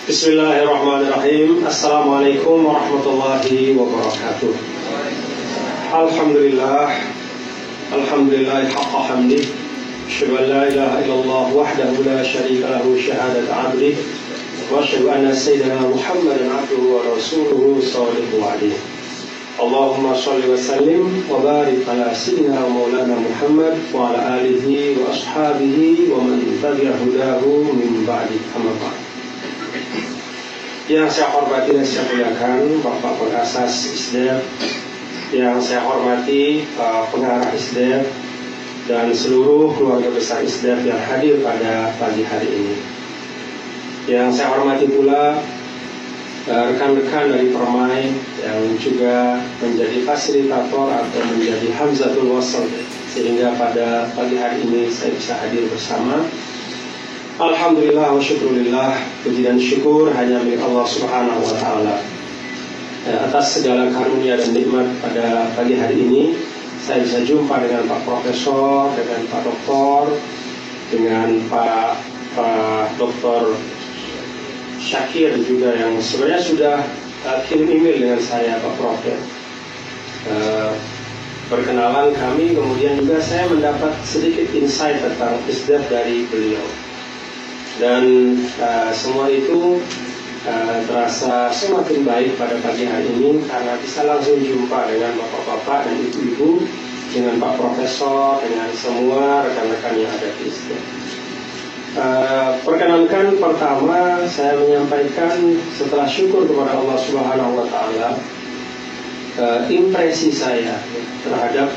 Bismillahirrahmanirrahim. Assalamualaikum warahmatullahi wabarakatuh. Alhamdulillah haqqa hamdih. Asyhadu an la ilaha illallah wahdahu la syarika lahu syahadat 'abdih wa asyhadu anna sayyidina Muhammadan 'abduhu wa rasuluhu sallallahu alaihi. Allahumma shalli wa sallim wa barik ala sayyidina maulana Muhammad wa ala alihi wa ashabihi wa man tabi'a hudahu min ba'di, amma ba'd. Yang saya hormati dan saya muliakan Bapak Pengasas ISDEF, yang saya hormati pengarah ISDEF dan seluruh keluarga besar ISDEF yang hadir pada pagi hari ini. Yang saya hormati pula rekan-rekan dari Permai yang juga menjadi fasilitator atau menjadi hamzatul wasl sehingga pada pagi hari ini saya bisa hadir bersama. Alhamdulillah wa syukurillah, puji dan syukur hanya milik Allah Subhanahu wa Ta'ala. Atas segala karunia dan nikmat pada pagi hari ini, saya bisa jumpa dengan Pak Profesor, dengan Pak Doktor, dengan Pak Doktor Syakir juga yang sebenarnya sudah kirim email dengan saya, Pak Prof. Perkenalan kami, kemudian juga saya mendapat sedikit insight tentang ISDEF dari beliau. Dan semua itu terasa semakin baik pada pagi hari ini karena bisa langsung jumpa dengan bapak-bapak dan ibu-ibu, dengan Pak Profesor, dengan semua rekan-rekan yang ada di ISDEF. Perkenankan pertama saya menyampaikan setelah syukur kepada Allah Subhanahu wa Ta'ala, impresi saya terhadap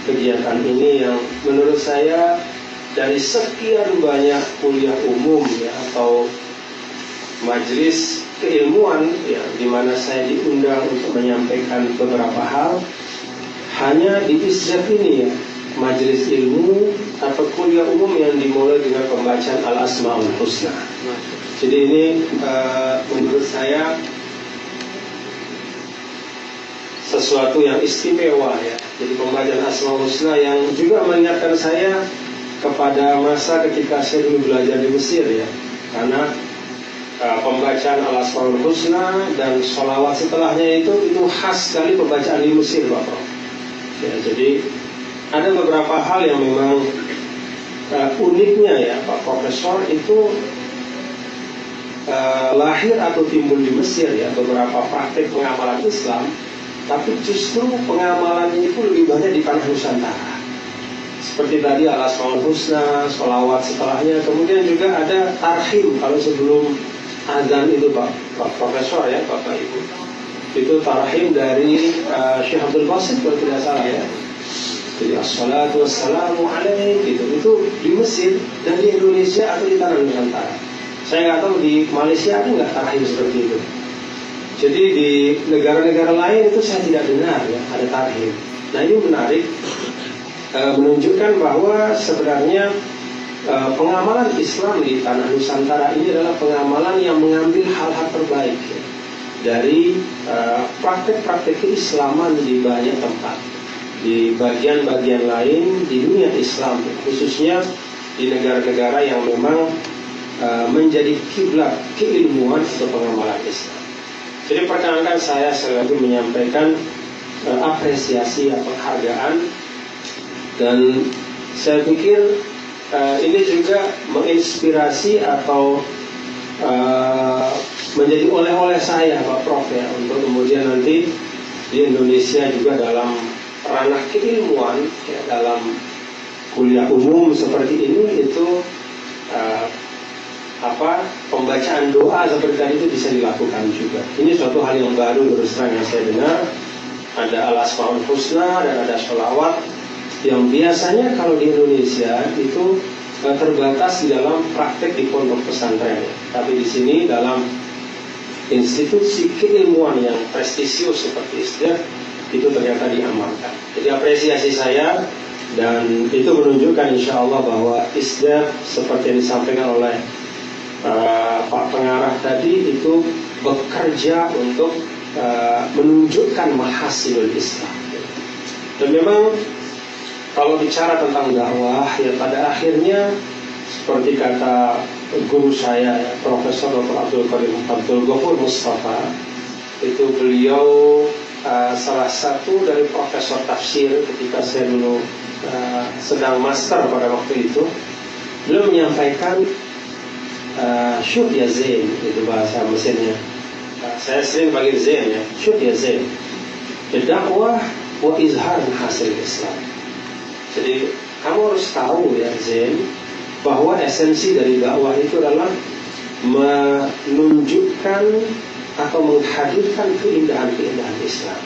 kegiatan ini yang menurut saya dari sekian banyak kuliah umum ya, atau majelis keilmuan ya, di mana saya diundang untuk menyampaikan beberapa hal, hanya di ISDEF ini ya, majelis ilmu atau kuliah umum yang dimulai dengan pembacaan Al-Asmaul Husna. Jadi ini menurut saya sesuatu yang istimewa ya. Jadi pembacaan Asmaul Husna yang juga mengingatkan saya kepada masa ketika saya dulu belajar di Mesir ya, karena pembacaan Al-Asmaul Husna dan sholawat setelahnya itu khas sekali pembacaan di Mesir, Pak Prof. Ya, jadi ada beberapa hal yang memang uniknya ya, Pak Profesor itu lahir atau timbul di Mesir ya, beberapa praktik pengamalan Islam, tapi justru pengamalannya itu lebih banyak di tanah Nusantara. Seperti tadi Al-Asmaul Husna, sholawat setelahnya, kemudian juga ada tarhim kalau sebelum azan itu Pak Profesor ya, Bapak Ibu. Itu tarhim dari Syekh Abdul Basit kalau tidak salah ya. Jadi assalatu wassalamu alaik itu di Mesir dan di Indonesia atau di tanah Nusantara. Saya nggak tahu di Malaysia ada nggak tarhim seperti itu. Jadi di negara-negara lain itu saya tidak dengar ya ada tarhim. Nah ini menarik. Menunjukkan bahwa sebenarnya pengamalan Islam di tanah Nusantara ini adalah pengamalan yang mengambil hal-hal terbaik ya, dari praktek-praktek keislaman di banyak tempat, di bagian-bagian lain di dunia Islam, khususnya di negara-negara yang memang menjadi kiblat keilmuan atau pengamalan Islam. Jadi perkenankan saya selalu menyampaikan apresiasi atau penghargaan. Dan saya pikir ini juga menginspirasi atau menjadi oleh-oleh saya Pak Prof ya, untuk kemudian nanti di Indonesia juga dalam ranah keilmuan ya, dalam kuliah umum seperti ini itu pembacaan doa seperti tadi itu bisa dilakukan juga. Ini suatu hal yang baru terus terang yang saya dengar. Ada Al-Asmaul Husna dan ada sholawat yang biasanya kalau di Indonesia itu terbatas di dalam praktek di pondok pesantren. Tapi di sini dalam institusi keilmuan yang prestisius seperti ISDEF itu ternyata diamalkan. Jadi apresiasi saya, dan itu menunjukkan insya Allah bahwa ISDEF seperti yang disampaikan oleh Pak Pengarah tadi itu bekerja untuk menunjukkan mahasilul Islam. Dan memang kalau bicara tentang dakwah ya pada akhirnya seperti kata guru saya ya, Profesor Dr. Abdul Qadir Abdul Ghafur Mustafa, itu beliau salah satu dari profesor tafsir ketika saya dulu sedang master pada waktu itu. Beliau menyampaikan syuk ya zain, itu bahasa Mesirnya. Saya sering panggil zain ya, syuk ya zain, dakwah wa izhar hasil Islam. Jadi kamu harus tahu ya zain, bahwa esensi dari dakwah itu adalah menunjukkan atau menghadirkan keindahan-keindahan Islam.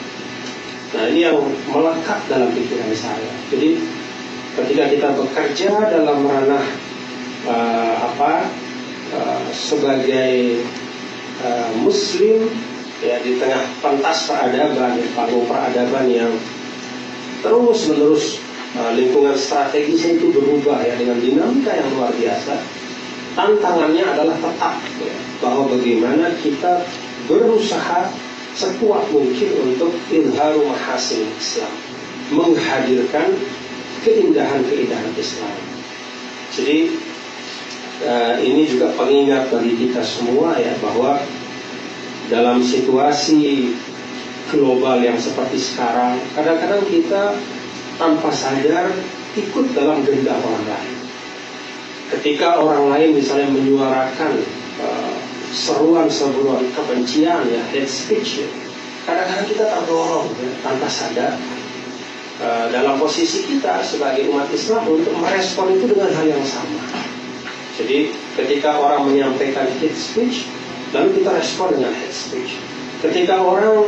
Nah, ini yang melekat dalam pikiran saya. Jadi ketika kita bekerja dalam ranah sebagai Muslim ya, di tengah pentas peradaban, panggung peradaban yang terus-menerus lingkungan strategisnya itu berubah ya, dengan dinamika yang luar biasa. Tantangannya adalah tetap ya, bahwa bagaimana kita berusaha sekuat mungkin untuk izharu mahasin Islam, menghadirkan keindahan-keindahan Islam. Jadi ini juga pengingat bagi kita semua ya, bahwa dalam situasi global yang seperti sekarang, kadang-kadang kita tanpa sadar ikut dalam gendak orang lain. Ketika orang lain misalnya menyuarakan seruan-seruan kebencian ya, hate speech ya, kadang-kadang kita terdorong ya, tanpa sadar dalam posisi kita sebagai umat Islam untuk merespon itu dengan hal yang sama. Jadi ketika orang menyampaikan hate speech, lalu kita respon dengan hate speech. Ketika orang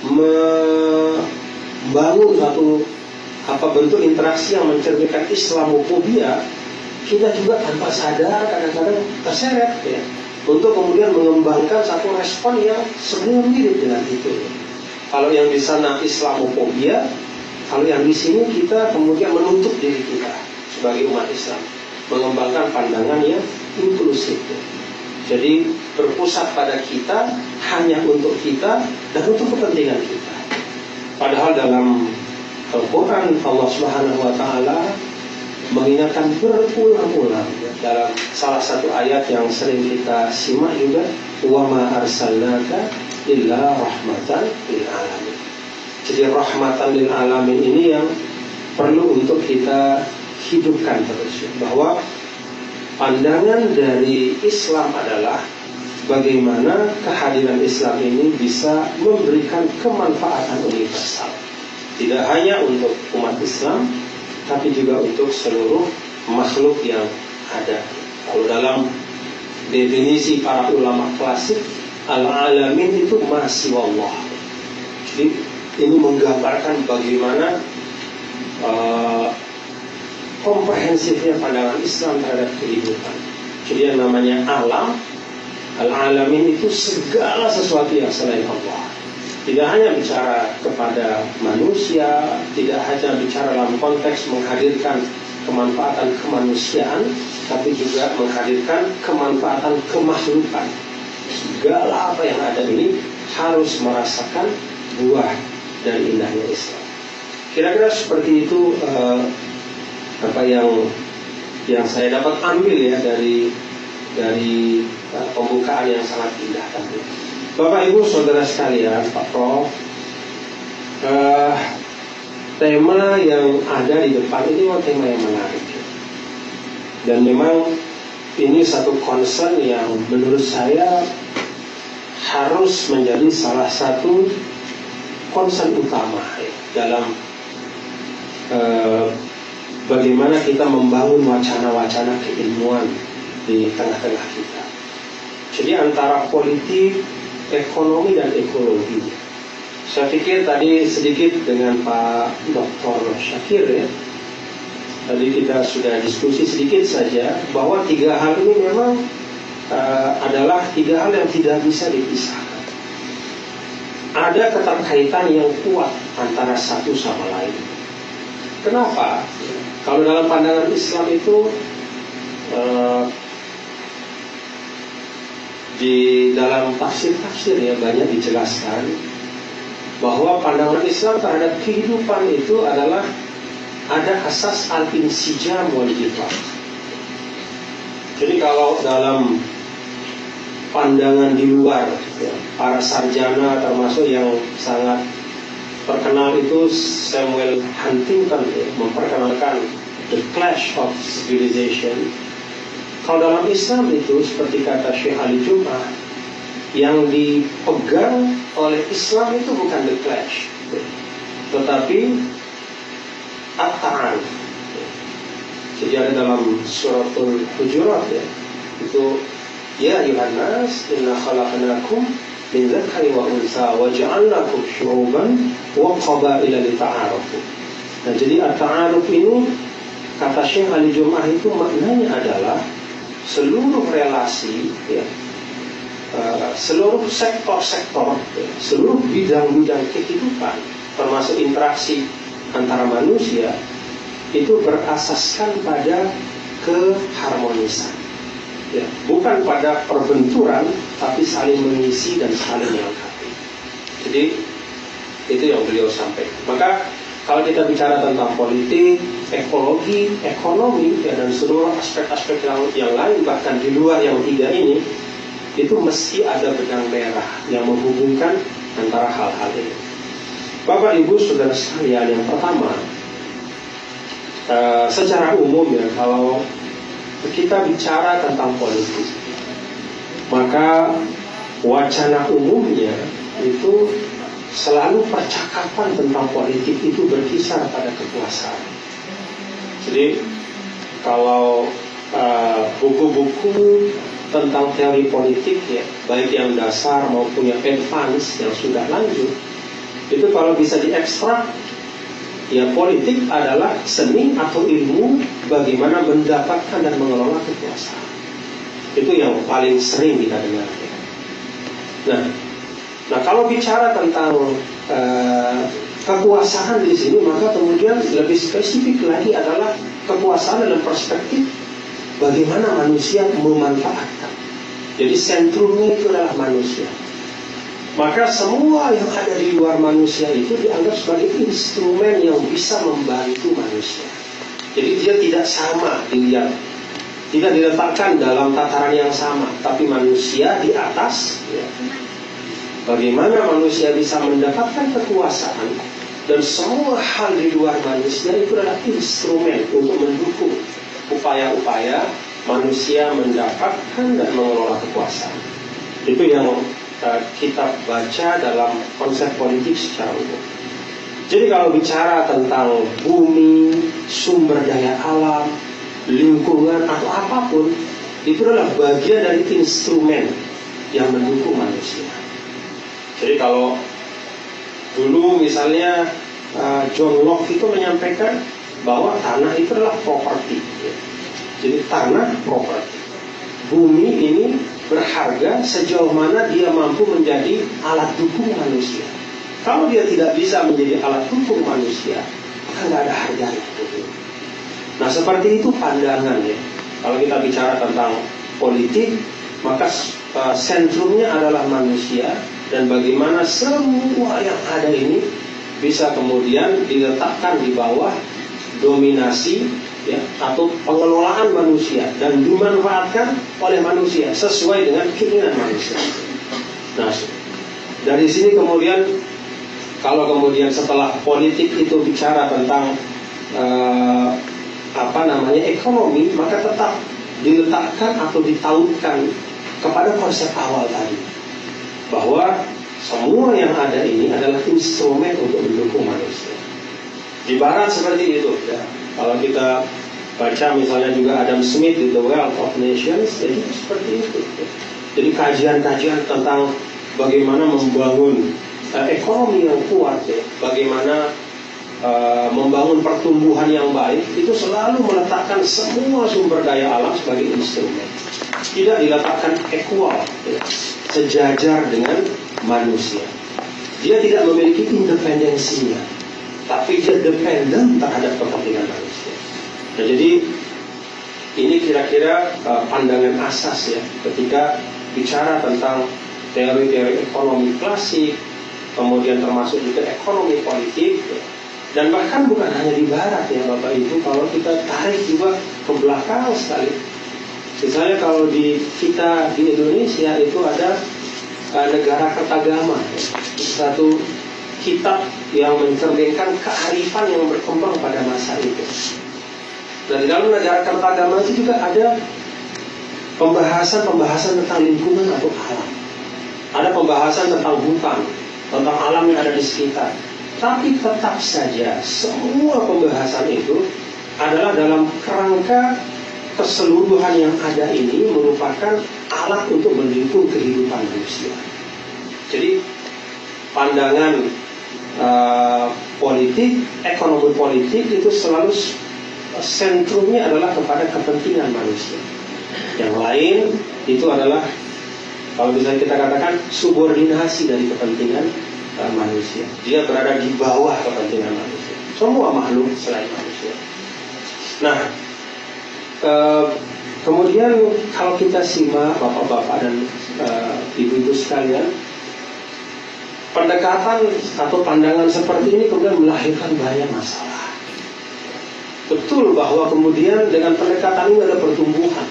membangun satu bentuk interaksi yang mencerminkan Islamofobia, kita juga tanpa sadar kadang-kadang terseret ya, untuk kemudian mengembangkan satu respon yang sebenarnya mirip dengan itu. Kalau yang di sana Islamofobia, kalau yang di sini kita kemudian menutup diri kita sebagai umat Islam, mengembangkan pandangan yang inklusif. Jadi berpusat pada kita, hanya untuk kita dan untuk kepentingan kita. Padahal dalam Al-Quran Allah Subhanahu Wa Taala mengingatkan berulang-ulang ya, dalam salah satu ayat yang sering kita simak juga, wa ma arsalnaka illa rahmatan lil alamin. Jadi rahmatan lil alamin ini yang perlu untuk kita hidupkan terus, bahwa pandangan dari Islam adalah bagaimana kehadiran Islam ini bisa memberikan kemanfaatan universal, tidak hanya untuk umat Islam, tapi juga untuk seluruh makhluk yang ada. Kalau dalam definisi para ulama klasik, al-alamin itu masih Allah. Jadi ini menggambarkan bagaimana komprehensifnya pandangan Islam terhadap kehidupan. Jadi yang namanya alam, al-alamin itu segala sesuatu yang selain Allah. Tidak hanya bicara kepada manusia, tidak hanya bicara dalam konteks menghadirkan kemanfaatan kemanusiaan, tapi juga menghadirkan kemanfaatan kemakhlukan. Segala apa yang ada ini harus merasakan buah dari indahnya Islam. Kira-kira seperti itu apa yang saya dapat ambil ya dari pembukaan yang sangat indah tadi. Bapak Ibu Saudara sekalian, Pak Prof, tema yang ada di depan ini memang tema yang menarik, dan memang ini satu concern yang menurut saya harus menjadi salah satu concern utama ya, dalam bagaimana kita membangun wacana-wacana keilmuan di tengah-tengah kita. Jadi antara politik, ekonomi dan ekologi. Saya pikir tadi sedikit dengan Pak Dr. Syakir ya, tadi kita sudah diskusi sedikit saja bahwa tiga hal ini memang adalah tiga hal yang tidak bisa dipisahkan. Ada keterkaitan yang kuat antara satu sama lain. Kenapa? Kalau dalam pandangan Islam itu di dalam tafsir-tafsir ya banyak dijelaskan bahwa pandangan Islam terhadap kehidupan itu adalah ada asas al-insijam wal ifrat. Jadi kalau dalam pandangan di luar, ya, para sarjana termasuk yang sangat terkenal itu Samuel Huntington, ya, memperkenalkan The Clash of Civilization. Kalau dalam Islam itu seperti kata Syekh Ali Jum'ah, yang dipegang oleh Islam itu bukan the clash, tetapi at-ta'an. Jadi ada dalam suratul Hujurat, ya, itu ya ayuhan nas inna khalaqnakum min dzakari wa unsa wa ja'alnakum syu'uban wa qabaila lita'arafu. Nah, jadi at-ta'aruf ini kata Syekh Ali Jum'ah itu maknanya adalah seluruh relasi, ya, seluruh sektor-sektor, ya, seluruh bidang-bidang kehidupan termasuk interaksi antara manusia itu berasaskan pada keharmonisan, ya, bukan pada perbenturan, tapi saling mengisi dan saling melengkapi. Jadi itu yang beliau sampaikan. Maka kalau kita bicara tentang politik, ekologi, ekonomi, ya, dan seluruh aspek-aspek yang lain, bahkan di luar yang tiga ini, itu mesti ada benang merah yang menghubungkan antara hal-hal ini. Bapak, Ibu, Saudara sekalian, yang pertama, secara umum, ya, kalau kita bicara tentang politik, maka wacana umumnya itu selalu percakapan tentang politik itu berkisar pada kekuasaan. Jadi kalau buku-buku tentang teori politik, ya, baik yang dasar maupun yang advance, yang sudah lanjut, itu kalau bisa diekstrak, ya, politik adalah seni atau ilmu bagaimana mendapatkan dan mengelola kekuasaan. Itu yang paling sering kita dengar, ya. Nah, kalau bicara tentang kekuasaan di sini, maka kemudian lebih spesifik lagi adalah kekuasaan dalam perspektif bagaimana manusia memanfaatkan. Jadi sentrumnya itu adalah manusia. Maka semua yang ada di luar manusia itu dianggap sebagai instrumen yang bisa membantu manusia. Jadi dia tidak sama dilihat, tidak diletakkan dalam tataran yang sama, tapi manusia di atas, ya. Bagaimana manusia bisa mendapatkan kekuasaan, dan semua hal di luar manusia itu adalah instrumen untuk mendukung upaya-upaya manusia mendapatkan dan mengelola kekuasaan. Itu yang kita baca dalam konsep politik secara umum. Jadi kalau bicara tentang bumi, sumber daya alam, lingkungan atau apapun, itu adalah bagian dari instrumen yang mendukung manusia. Jadi kalau dulu misalnya John Locke itu menyampaikan bahwa tanah itu adalah properti, ya. Jadi tanah properti, bumi ini berharga sejauh mana dia mampu menjadi alat dukung manusia. Kalau dia tidak bisa menjadi alat dukung manusia, maka nggak ada harganya. Nah, seperti itu pandangannya. Kalau kita bicara tentang politik, maka sentrumnya adalah manusia, dan bagaimana semua yang ada ini bisa kemudian diletakkan di bawah dominasi, ya, atau pengelolaan manusia dan dimanfaatkan oleh manusia sesuai dengan keinginan manusia. Nah, dari sini kemudian kalau kemudian setelah politik itu bicara tentang ekonomi, maka tetap diletakkan atau ditautkan kepada konsep awal tadi, bahwa semua yang ada ini adalah instrumen untuk mendukung manusia. Di Barat seperti itu, ya. Kalau kita baca misalnya juga Adam Smith di The Wealth of Nations, jadi seperti itu, ya. Jadi kajian-kajian tentang bagaimana membangun ekonomi yang kuat, ya, bagaimana membangun pertumbuhan yang baik, itu selalu meletakkan semua sumber daya alam sebagai instrumen, tidak diletakkan equal, ya, sejajar dengan manusia. Dia tidak memiliki independensinya, tapi dia dependen terhadap kepentingan manusia. Nah, jadi ini kira-kira pandangan asas, ya, ketika bicara tentang teori-teori ekonomi klasik, kemudian termasuk juga ekonomi politik, ya. Dan bahkan bukan hanya di Barat, ya Bapak Ibu, kalau kita tarik juga ke belakang sekali, Misalnya kalau di kita di Indonesia itu ada negara Kertagama, satu kitab yang mencerminkan kearifan yang berkembang pada masa itu. Dan di dalam negara Kertagama itu juga ada pembahasan tentang lingkungan atau alam. Ada pembahasan tentang hutan, tentang alam yang ada di sekitar. Tapi tetap saja semua pembahasan itu adalah dalam kerangka keseluruhan yang ada ini merupakan alat untuk mendukung kehidupan manusia. Jadi pandangan politik, ekonomi politik itu selalu sentrumnya adalah kepada kepentingan manusia. Yang lain itu adalah, kalau bisa kita katakan, subordinasi dari kepentingan manusia. Dia berada di bawah kepentingan manusia. Semua makhluk selain manusia. Nah, kemudian kalau kita simak bapak-bapak dan ibu-ibu sekalian, pendekatan atau pandangan seperti ini kemudian melahirkan banyak masalah. Betul bahwa kemudian dengan pendekatan ini ada pertumbuhan.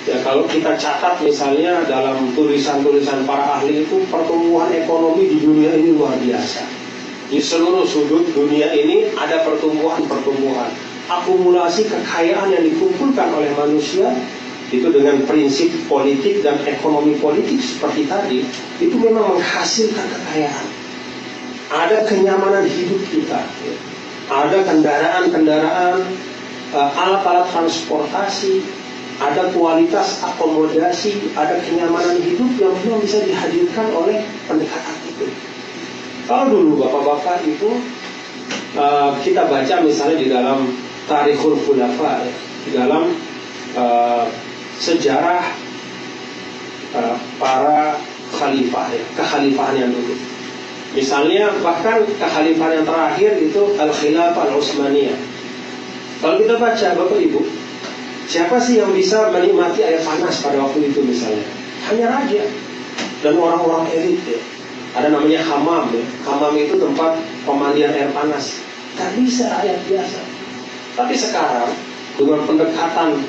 Ya, kalau kita catat misalnya dalam tulisan-tulisan para ahli itu, pertumbuhan ekonomi di dunia ini luar biasa. Di seluruh sudut dunia ini ada pertumbuhan. Akumulasi kekayaan yang dikumpulkan oleh manusia itu dengan prinsip politik dan ekonomi politik seperti tadi, itu memang menghasilkan kekayaan. Ada kenyamanan hidup kita, ada kendaraan-kendaraan, alat-alat transportasi, ada kualitas akomodasi, ada kenyamanan hidup yang memang bisa dihadirkan oleh pendekatan itu. Kalau dulu bapak-bapak ibu, kita baca misalnya di dalam Tarikhul Khulafa, di dalam sejarah para khalifah, kekhalifahan yang dulu. Misalnya bahkan kekhalifahan yang terakhir itu Al-Khilafah Al-Utsmaniyah. Kalau kita baca bapak ibu, siapa sih yang bisa menikmati air panas pada waktu itu misalnya? Hanya raja dan orang-orang elit ya. Ada namanya hammam ya. Hammam itu tempat pemandian air panas. Tak bisa rakyat biasa. Tapi sekarang dengan pendekatan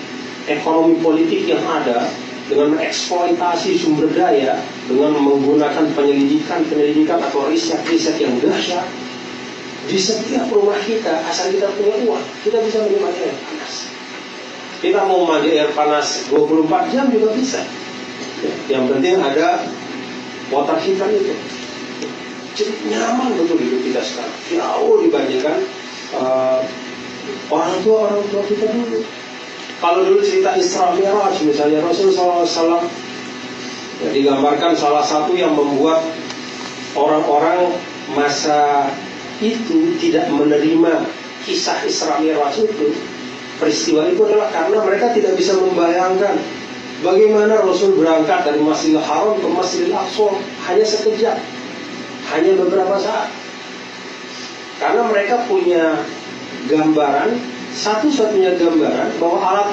ekonomi politik yang ada, dengan mengeksploitasi sumber daya, dengan menggunakan penyelidikan atau riset yang dahsyat, di setiap rumah kita, asal kita punya uang, kita bisa menikmati air panas. Kita mau mandi air panas 24 jam juga bisa. Yang penting ada water heater itu. Jadi nyaman betul hidup kita sekarang. Jauh dibandingkan orang tua kita dulu. Kalau dulu cerita Isra Mi'raj misalnya, Rasulullah SAW digambarkan salah satu yang membuat orang-orang masa itu tidak menerima kisah Isra Mi'raj itu. Peristiwa itu adalah karena mereka tidak bisa membayangkan bagaimana Rasul berangkat dari Masjidil Haram ke Masjidil Aqsa hanya sekejap, hanya beberapa saat. Karena mereka punya gambaran, satu-satunya gambaran bahwa alat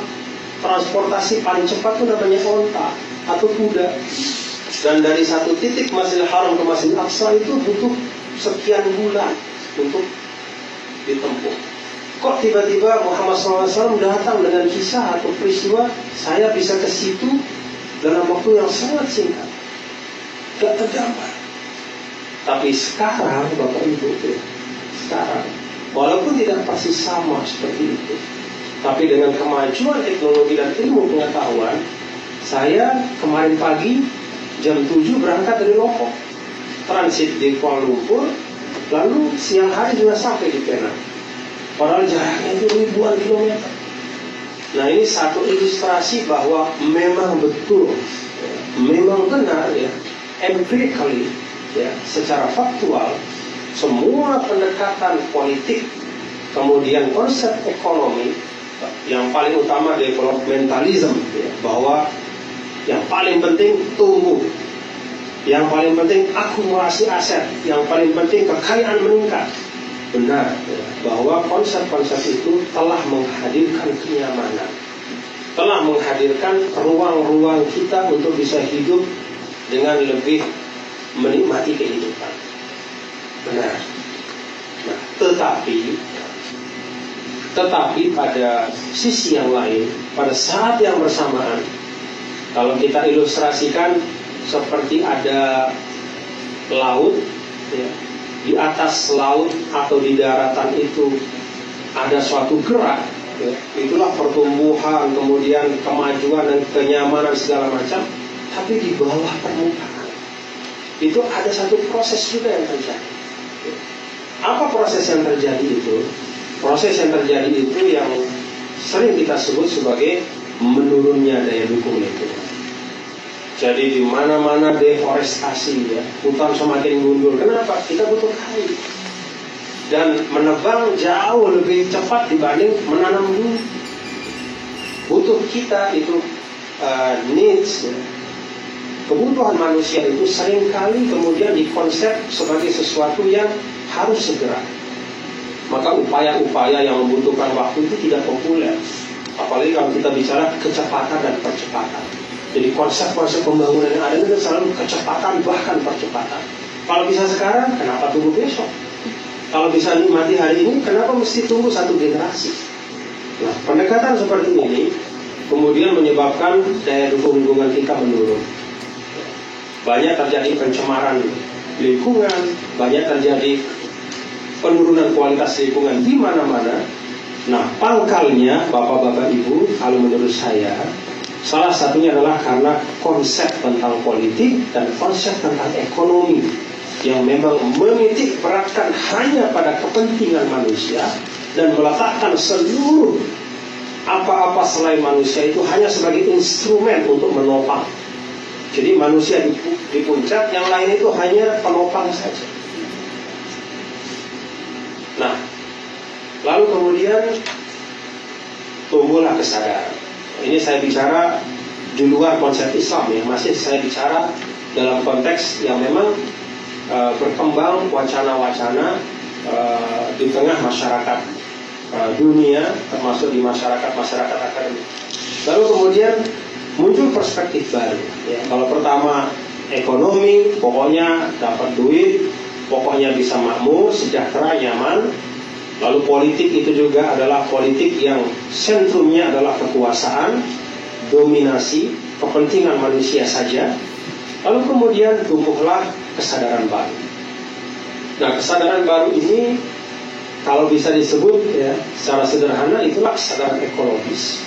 transportasi paling cepat itu namanya onta atau kuda. Dan dari satu titik Masjidil Haram ke Masjidil Aqsa itu butuh sekian bulan untuk ditempuh. Kok tiba-tiba Muhammad SAW datang dengan kisah atau peristiwa saya bisa ke situ dalam waktu yang sangat singkat, gak tergambar. Tapi sekarang Bapak Ibu, sekarang walaupun tidak persis sama seperti itu, tapi dengan kemajuan teknologi dan ilmu pengetahuan, saya kemarin pagi jam 7 berangkat dari Lombok, transit di Kuala Lumpur, lalu siang hari juga sampai di Penang. Padahal jaraknya itu ribuan kilometer. Nah, ini satu ilustrasi bahwa memang betul, memang benar ya, empirically ya, secara faktual, semua pendekatan politik, kemudian konsep ekonomi, yang paling utama developmentalism ya, bahwa yang paling penting tumbuh, yang paling penting akumulasi aset, yang paling penting kekayaan meningkat. Benar ya, bahwa konsep-konsep itu telah menghadirkan kenyamanan, telah menghadirkan ruang-ruang kita untuk bisa hidup dengan lebih menikmati kehidupan. Tetapi pada sisi yang lain, pada saat yang bersamaan, kalau kita ilustrasikan seperti ada laut, ya, di atas laut atau di daratan itu ada suatu gerak, ya, itulah pertumbuhan, kemudian kemajuan dan kenyamanan segala macam. Tapi di bawah permukaan itu ada satu proses juga yang terjadi. Apa proses yang terjadi itu? Proses yang terjadi itu yang sering kita sebut sebagai menurunnya daya dukung lingkungan. Jadi di mana-mana deforestasi, ya, hutan semakin gundul. Kenapa? Kita butuh kayu. Dan menebang jauh lebih cepat dibanding menanam dulu. Butuh kita itu needs, ya. Kebutuhan manusia itu seringkali kemudian dikonsep sebagai sesuatu yang harus segera. Maka upaya-upaya yang membutuhkan waktu itu tidak populer. Apalagi kalau kita bicara kecepatan dan percepatan. Jadi konsep-konsep pembangunan yang ada itu selalu kecepatan bahkan percepatan. Kalau bisa sekarang, kenapa tunggu besok? Kalau bisa nikmati hari ini, kenapa mesti tunggu satu generasi? Nah, pendekatan seperti ini kemudian menyebabkan daya dukung lingkungan kita menurun. Banyak terjadi pencemaran lingkungan, banyak terjadi penurunan kualitas lingkungan di mana-mana. Nah, pangkalnya Bapak-bapak Ibu, kalau menurut saya, salah satunya adalah karena konsep tentang politik dan konsep tentang ekonomi yang memang menitik beratkan hanya pada kepentingan manusia dan meletakkan seluruh apa-apa selain manusia itu hanya sebagai instrumen untuk menopang. Jadi manusia di puncak, yang lain itu hanya penopang saja. Nah, lalu kemudian tumbuhlah kesadaran. Ini saya bicara di luar konsep Islam, ya. Masih saya bicara dalam konteks yang memang berkembang wacana-wacana di tengah masyarakat dunia, termasuk di masyarakat akademik. Lalu kemudian muncul perspektif baru, ya. Kalau pertama ekonomi, pokoknya dapat duit, pokoknya bisa makmur, sejahtera, nyaman. Lalu politik itu juga adalah politik yang sentrumnya adalah kekuasaan, dominasi, kepentingan manusia saja. Lalu kemudian tumbuhlah kesadaran baru. Nah, kesadaran baru ini kalau bisa disebut, ya, secara sederhana itulah kesadaran ekologis.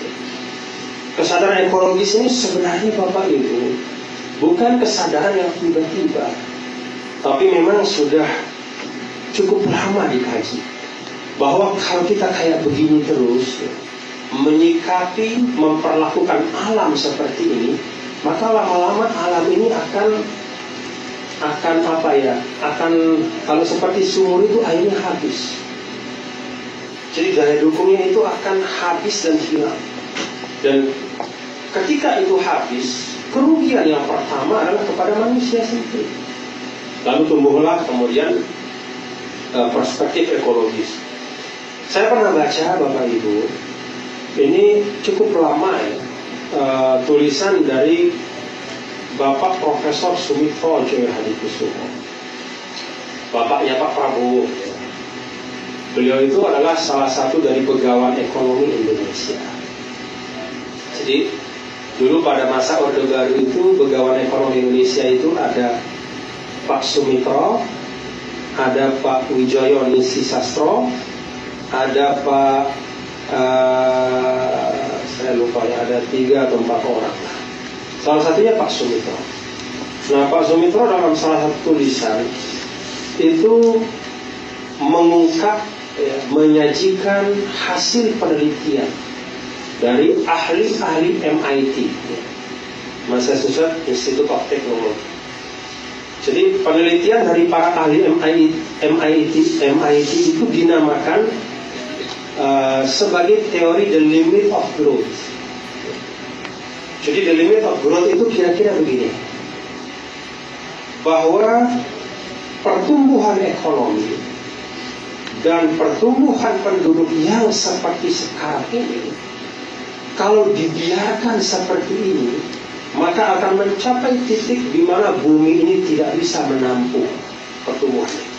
Kesadaran ekologis ini sebenarnya Bapak Ibu bukan kesadaran yang tiba-tiba, tapi memang sudah cukup lama dikaji. Bahwa kalau kita kayak begini terus, ya, menyikapi, memperlakukan alam seperti ini, maka lama-lama alam ini akan apa ya? Akan, kalau seperti sumur itu airnya habis. Jadi daya dukungnya itu akan habis dan hilang. Dan ketika itu habis, kerugian yang pertama adalah kepada manusia sendiri. Lalu tumbuhlah kemudian perspektif ekologis. Saya pernah baca Bapak Ibu, ini cukup lama, ya, tulisan dari Bapak Profesor Sumitro Joyohadikusumo, bapaknya Pak Prabowo. Beliau itu adalah salah satu dari pegawan ekonomi Indonesia. Jadi dulu pada masa Orde Baru itu pegawan ekonomi Indonesia itu ada Pak Sumitro, ada Pak Wijoyo Ningsi Sastro, ada Pak saya lupa ya, ada 3 atau 4 orang. Salah satunya Pak Sumitro. Nah, Pak Sumitro dalam salah satu tulisan itu mengungkap, ya, menyajikan hasil penelitian dari ahli-ahli MIT, ya, Massachusetts Institute of Technology. Jadi penelitian dari para ahli MIT itu dinamakan sebagai teori the limit of growth. Jadi the limit of growth itu kira-kira begini, bahwa pertumbuhan ekonomi dan pertumbuhan penduduk yang seperti sekarang ini, kalau dibiarkan seperti ini, maka akan mencapai titik di mana bumi ini tidak bisa menampung pertumbuhan.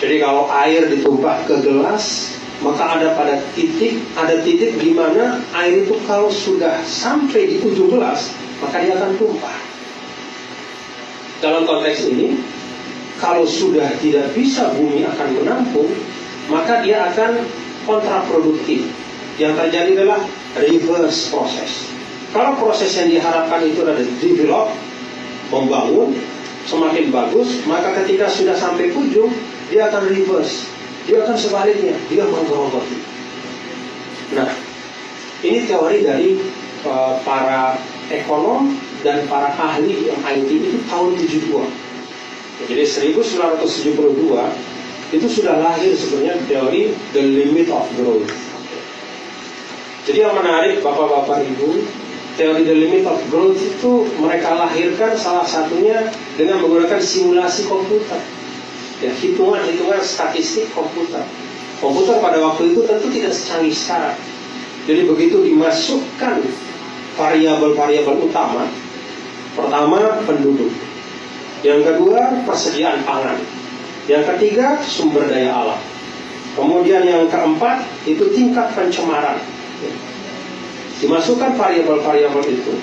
Jadi kalau air ditumpah ke gelas, maka ada titik di mana air itu kalau sudah sampai di ujung gelas, maka dia akan tumpah. Dalam konteks ini, kalau sudah tidak bisa bumi akan menampung, maka dia akan kontraproduktif. Yang terjadi adalah reverse proses. Kalau proses yang diharapkan itu adalah develop, membangun, semakin bagus, maka ketika sudah sampai ujung, dia akan reverse. Dia akan sebaliknya, dia menggerogoti. Nah, ini teori dari para ekonom dan para ahli yang IT itu tahun 72. Jadi 1972 itu sudah lahir sebenarnya teori the limit of growth. Jadi yang menarik Bapak-bapak Ibu, teori the limit of growth itu mereka lahirkan salah satunya dengan menggunakan simulasi komputer. Ya, hitungan-hitungan statistik komputer. Komputer pada waktu itu tentu tidak secanggih sekarang. Jadi begitu dimasukkan variabel-variabel utama, pertama penduduk, yang kedua persediaan pangan, yang ketiga sumber daya alam, kemudian yang keempat itu tingkat pencemaran. Dimasukkan variabel-variabel itu,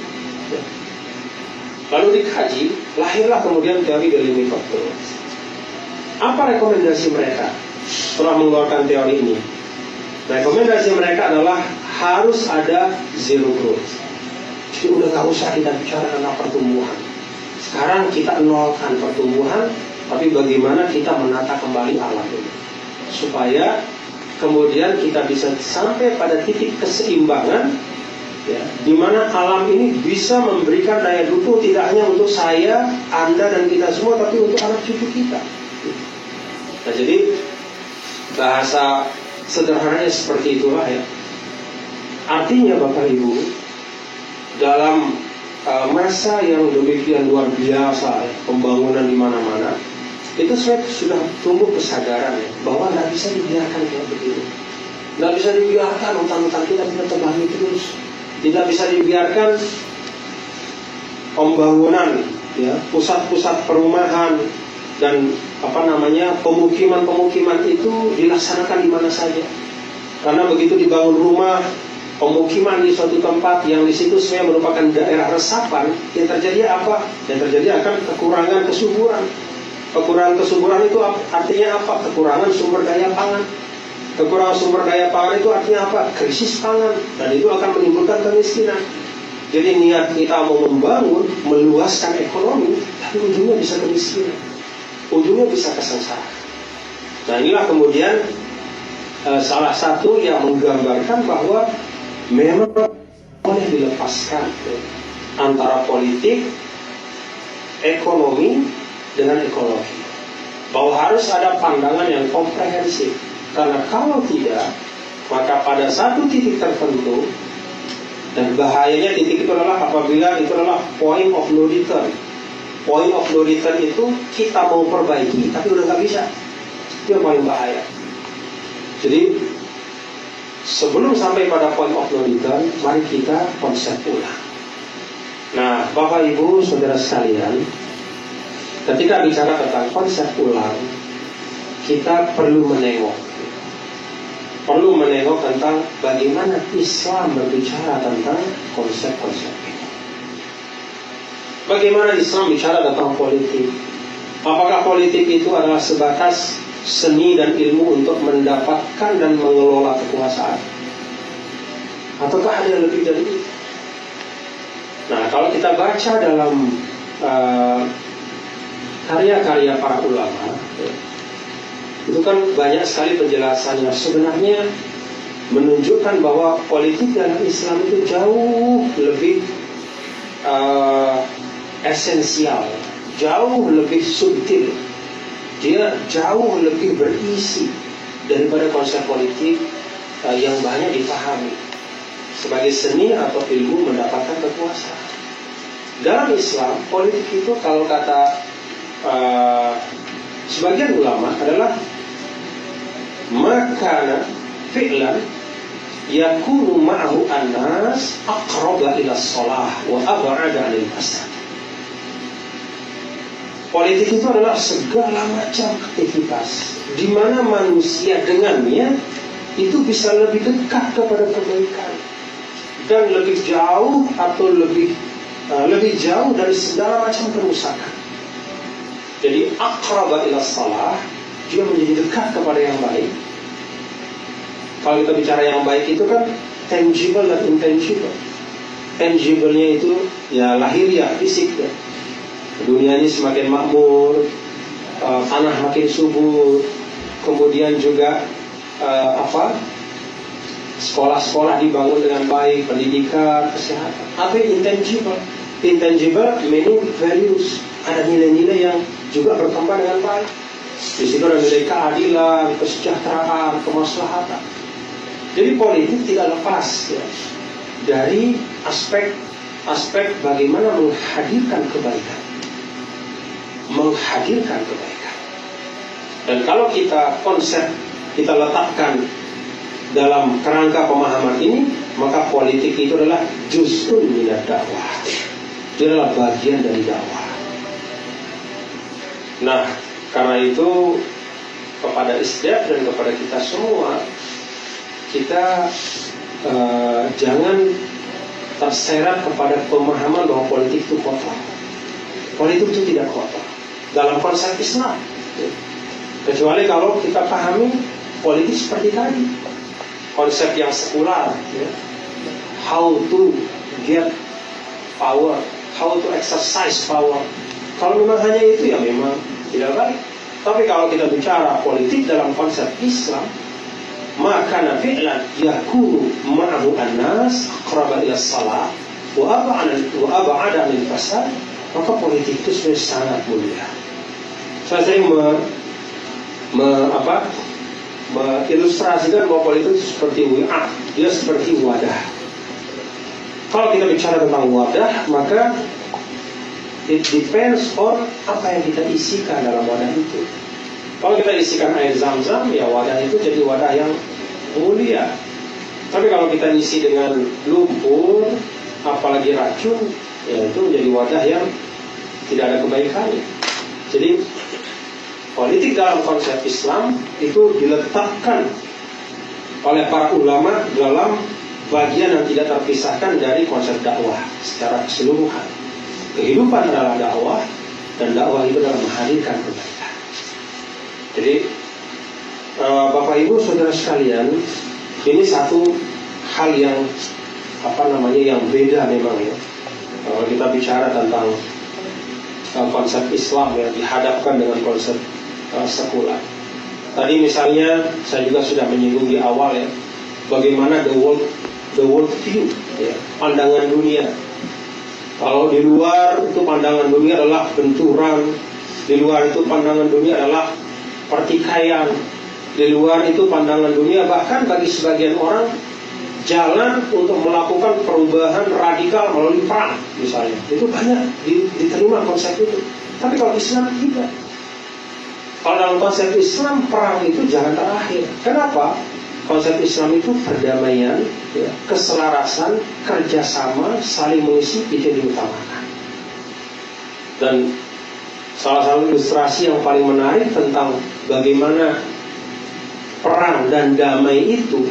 lalu dikaji, lahirlah kemudian teori the limit of growth. Apa rekomendasi mereka setelah mengeluarkan teori ini? Rekomendasi mereka adalah harus ada zero growth. Jadi udah gak usah kita bicara tentang pertumbuhan. Sekarang kita nolkan pertumbuhan, tapi bagaimana kita menata kembali alam ini supaya kemudian kita bisa sampai pada titik keseimbangan, ya, di mana alam ini bisa memberikan daya dukung tidak hanya untuk saya, Anda dan kita semua, tapi untuk anak cucu kita. Nah, jadi bahasa sederhananya seperti itulah ya. Artinya Bapak Ibu, dalam masa yang demikian luar biasa ya, pembangunan di mana-mana, itu saya sudah tumbuh kesadaran ya, bahwa tidak bisa dibiarkan kayak begitu. Tidak bisa dibiarkan hutan-hutan kita terbagi terus. Tidak bisa dibiarkan pembangunan ya, pusat-pusat perumahan dan pemukiman-pemukiman itu dilaksanakan di mana saja. Karena begitu dibangun rumah, pemukiman di suatu tempat yang di situ sebenarnya merupakan daerah resapan, yang terjadi apa? Yang terjadi akan kekurangan kesuburan. Kekurangan kesuburan itu artinya apa? Kekurangan sumber daya pangan. Kekurangan sumber daya pangan itu artinya apa? Krisis pangan, dan itu akan menimbulkan kemiskinan. Jadi niat kita mau membangun, meluaskan ekonomi, tapi ujungnya bisa kemiskinan, ujungnya bisa kesengsaraan. Nah, inilah kemudian salah satu yang menggambarkan bahwa memang boleh dilepaskan antara politik, ekonomi dengan ekologi. Bahwa harus ada pandangan yang komprehensif. Karena kalau tidak, maka pada satu titik tertentu, dan bahayanya titik itu adalah apabila itu adalah point of no return. Point of no return itu kita mau perbaiki tapi udah gak bisa. Itu yang paling bahaya. Jadi sebelum sampai pada point of no return, mari kita konsep ulang. Nah, Bapak Ibu Saudara sekalian, ketika bicara tentang konsep ulang, kita perlu menengok tentang bagaimana Islam berbicara tentang konsep-konsep ini. Bagaimana Islam bicara tentang politik? Apakah politik itu adalah sebatas seni dan ilmu untuk mendapatkan dan mengelola kekuasaan? Ataukah ada yang lebih dari itu? Nah, kalau kita baca dalam karya-karya para ulama, itu kan banyak sekali penjelasan yang sebenarnya menunjukkan bahwa politik dalam Islam itu jauh lebih esensial, jauh lebih subtil, dia jauh lebih berisi daripada konsep politik yang banyak dipahami sebagai seni atau ilmu mendapatkan kekuasaan. Dalam Islam, politik itu kalau kata sebagian ulama adalah makana fi'lan yakunu ma'ahu an-nas aqraba ila shalah wa ab'ada 'anil fasad. Politik itu adalah segala macam aktivitas di mana manusia dengannya itu bisa lebih dekat kepada kebaikan dan lebih jauh atau lebih jauh dari segala macam kerusakan. Jadi aqraba ila salah, dia menjadi dekat kepada yang baik. Kalau kita bicara yang baik itu kan tangible dan intangible. Tangible-nya itu ya lahiriah, fisik ya. Dunianya semakin makmur, tanah makin subur, kemudian juga sekolah-sekolah dibangun dengan baik, pendidikan, kesehatan. Apa intangible? Intangible meaning values. Ada nilai-nilai yang juga berkembang dengan baik. Di situ ada nilai keadilan, kesejahteraan, kemaslahatan. Jadi politik tidak lepas ya, dari aspek bagaimana menghadirkan kebaikan. Menghadirkan kebaikan. Dan kalau kita letakkan dalam kerangka pemahaman ini, maka politik itu adalah juz'un minad dakwah. Itu adalah bagian dari dakwah. Nah, karena itu kepada ISDEP dan kepada kita semua, kita jangan terseret kepada pemahaman bahwa politik itu kotor. Politik itu tidak kotor dalam konsep Islam, kecuali kalau kita pahami politik seperti tadi, konsep yang sekular ya. How to get power, how to exercise power. Kalau memang hanya itu ya memang tidak baik. Tapi kalau kita bicara politik dalam konsep Islam, maka fi'lan yakunu ma'ahu an-nas aqraba ila salah wa ab'ada min fasad, maka politik itu sebenarnya sangat mulia. Saya sering mengilustrasikan bahwa politik itu seperti wi'ah, dia seperti wadah. Kalau kita bicara tentang wadah, maka it depends on apa yang kita isikan dalam wadah itu. Kalau kita isikan air zam-zam, ya wadah itu jadi wadah yang mulia. Tapi kalau kita isi dengan lumpur, apalagi racun, ya itu menjadi wadah yang tidak ada kebaikannya. Jadi politik dalam konsep Islam itu diletakkan oleh para ulama dalam bagian yang tidak terpisahkan dari konsep dakwah secara keseluruhan. Kehidupan adalah dakwah, dan dakwah itu adalah menghadirkan kebaikan. Jadi Bapak Ibu Saudara sekalian, ini satu hal yang yang beda memang ya. Kalau kita bicara tentang konsep Islam yang dihadapkan dengan konsep sekular. Tadi misalnya saya juga sudah menyinggung di awal ya, bagaimana the world view ya, pandangan dunia. Kalau di luar itu pandangan dunia adalah benturan, di luar itu pandangan dunia adalah pertikaian, di luar itu pandangan dunia bahkan bagi sebagian orang jalan untuk melakukan perubahan radikal melalui perang misalnya. Itu banyak diterima konsep itu. Tapi kalau Islam tidak. Kalau dalam konsep Islam perang itu jalan terakhir. Kenapa? Konsep Islam itu perdamaian, ya, keselarasan, kerjasama, saling mengisi itu diutamakan. Dan salah satu ilustrasi yang paling menarik tentang bagaimana perang dan damai itu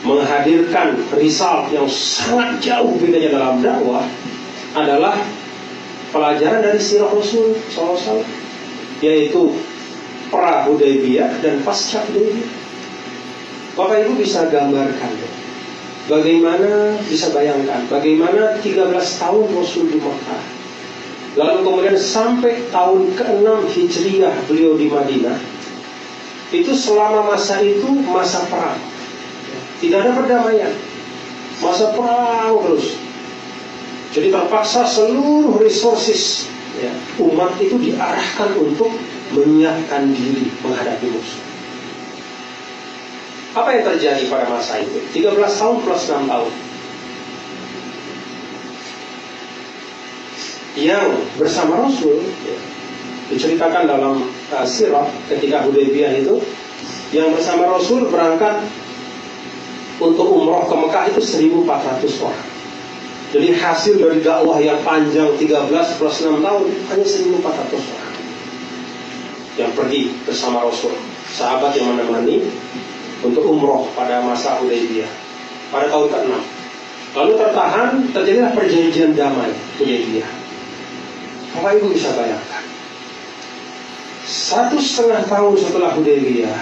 menghadirkan result yang sangat jauh bedanya dalam dakwah adalah pelajaran dari sirah Rasul SAW, yaitu pra Hudaybiyah dan pasca Hudaybiyah. Bapak Ibu bisa gambarkan, bagaimana, bisa bayangkan bagaimana 13 tahun Rasul di Mekah, lalu kemudian sampai tahun ke-6 Hijriah beliau di Madinah. Itu selama masa itu masa perang, tidak ada perdamaian, masa perang terus. Jadi terpaksa seluruh resources ya, umat itu diarahkan untuk menyiapkan diri menghadapi musuh. Apa yang terjadi pada masa itu? 13 tahun plus 6 tahun. Yang bersama Rasul ya, diceritakan dalam sirah ketika Hudaybiyah itu, yang bersama Rasul berangkat untuk umroh ke Mekah itu 1.400 orang. Jadi hasil dari dakwah yang panjang 13 plus 6 tahun hanya 1.400 orang yang pergi bersama Rasul. Sahabat yang menemani untuk umroh pada masa Hudaybiyah pada tahun ke-6. Lalu terjadilah perjanjian damai Hudaybiyah. Bapak Ibu bisa bayangkan, 1,5 tahun setelah Hudaybiyah,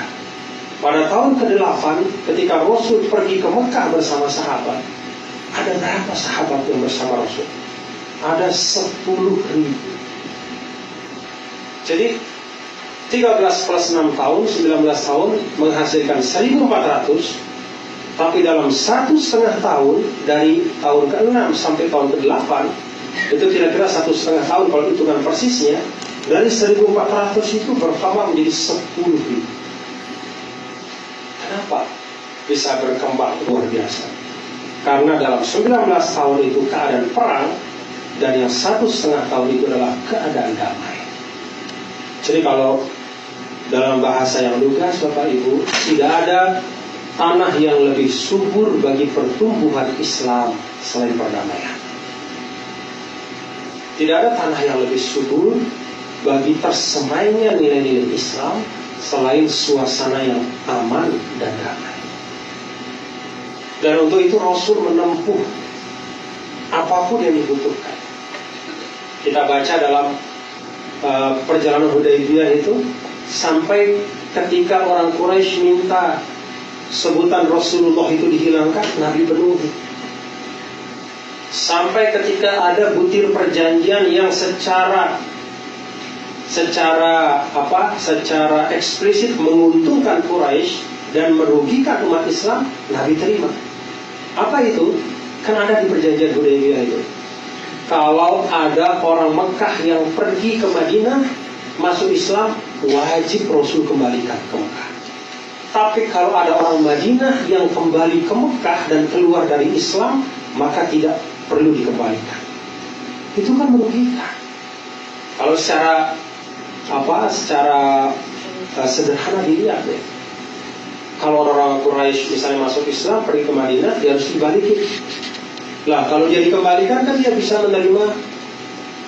pada tahun ke-8 ketika Rasul pergi ke Mekah bersama sahabat, ada berapa sahabat yang bersama Rasul? Ada 10.000. Jadi 13 plus 6 tahun, 19 tahun menghasilkan 1.400. Tapi dalam 1,5 tahun, dari tahun ke-6 sampai tahun ke-8, itu kira-kira 1,5 tahun kalau hitungan persisnya, dari 1.400 itu bertambah menjadi 10.000. Kenapa bisa berkembang luar biasa? Karena dalam 19 tahun itu keadaan perang, dan yang 1,5 tahun itu adalah keadaan damai. Jadi kalau dalam bahasa yang lugas, Bapak Ibu, tidak ada tanah yang lebih subur bagi pertumbuhan Islam selain perdamaian. Tidak ada tanah yang lebih subur bagi tersemainya nilai-nilai Islam selain suasana yang aman dan damai. Dan untuk itu Rasul menempuh apapun yang dibutuhkan. Kita baca dalam perjalanan Hudaybiyah itu, sampai ketika orang Quraisy minta sebutan Rasulullah itu dihilangkan, Nabi penuhi. Sampai ketika ada butir perjanjian yang secara eksplisit menguntungkan Quraisy dan merugikan umat Islam, Nabi terima. Apa itu? Kan ada di perjanjian Hudaybiyah itu, kalau ada orang Mekah yang pergi ke Madinah masuk Islam, wajib Rasul kembalikan ke Mekah. Tapi kalau ada orang Madinah yang kembali ke Mekah dan keluar dari Islam, maka tidak perlu dikembalikan. Itu kan merugikan. Kalau secara sederhana dilihat ya, kalau orang Quraisy misalnya masuk Islam pergi ke Madinah, dia harus dibalikin. Lah kalau dia dikembalikan, kan dia bisa menerima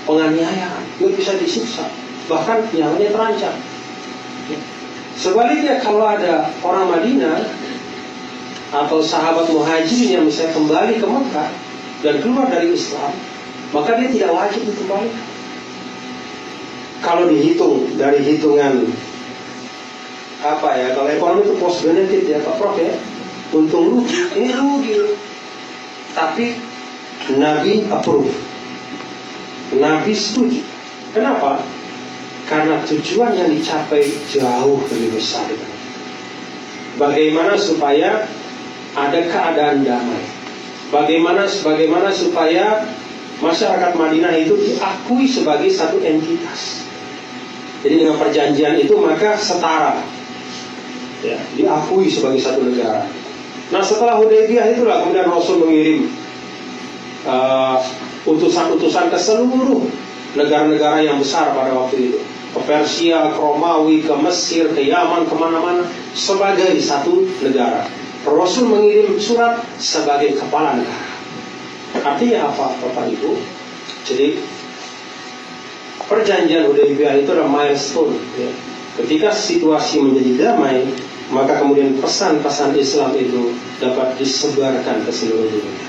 penganiayaan, dia bisa disiksa, bahkan nyawanya terancam. Sebaliknya kalau ada orang Madinah atau sahabat muhajirin yang misalnya kembali ke Mekah dan keluar dari Islam, maka dia tidak wajib dikembalikan. Kalau dihitung dari hitungan kalau ekonomi itu cost benefit ya Pak Prof ya, untung rugi, ini rugi. Tapi Nabi approve, Nabi setuju. Kenapa? Karena tujuan yang dicapai jauh lebih besar. Bagaimana supaya ada keadaan damai? Bagaimana supaya masyarakat Madinah itu diakui sebagai satu entitas? Jadi dengan perjanjian itu maka setara, ya, diakui sebagai satu negara. Nah setelah Hudaybiyah itulah kemudian Rasul mengirim utusan-utusan ke seluruh negara-negara yang besar pada waktu itu, ke Persia, ke Romawi, ke Mesir, ke Yaman, kemana-mana, sebagai satu negara. Rasul mengirim surat sebagai kepala negara. Artinya apa Bapak Ibu? Jadi perjanjian Hudaybiyah itu adalah milestone ya. Ketika situasi menjadi damai, maka kemudian pesan-pesan Islam itu dapat disebarkan ke seluruh dunia.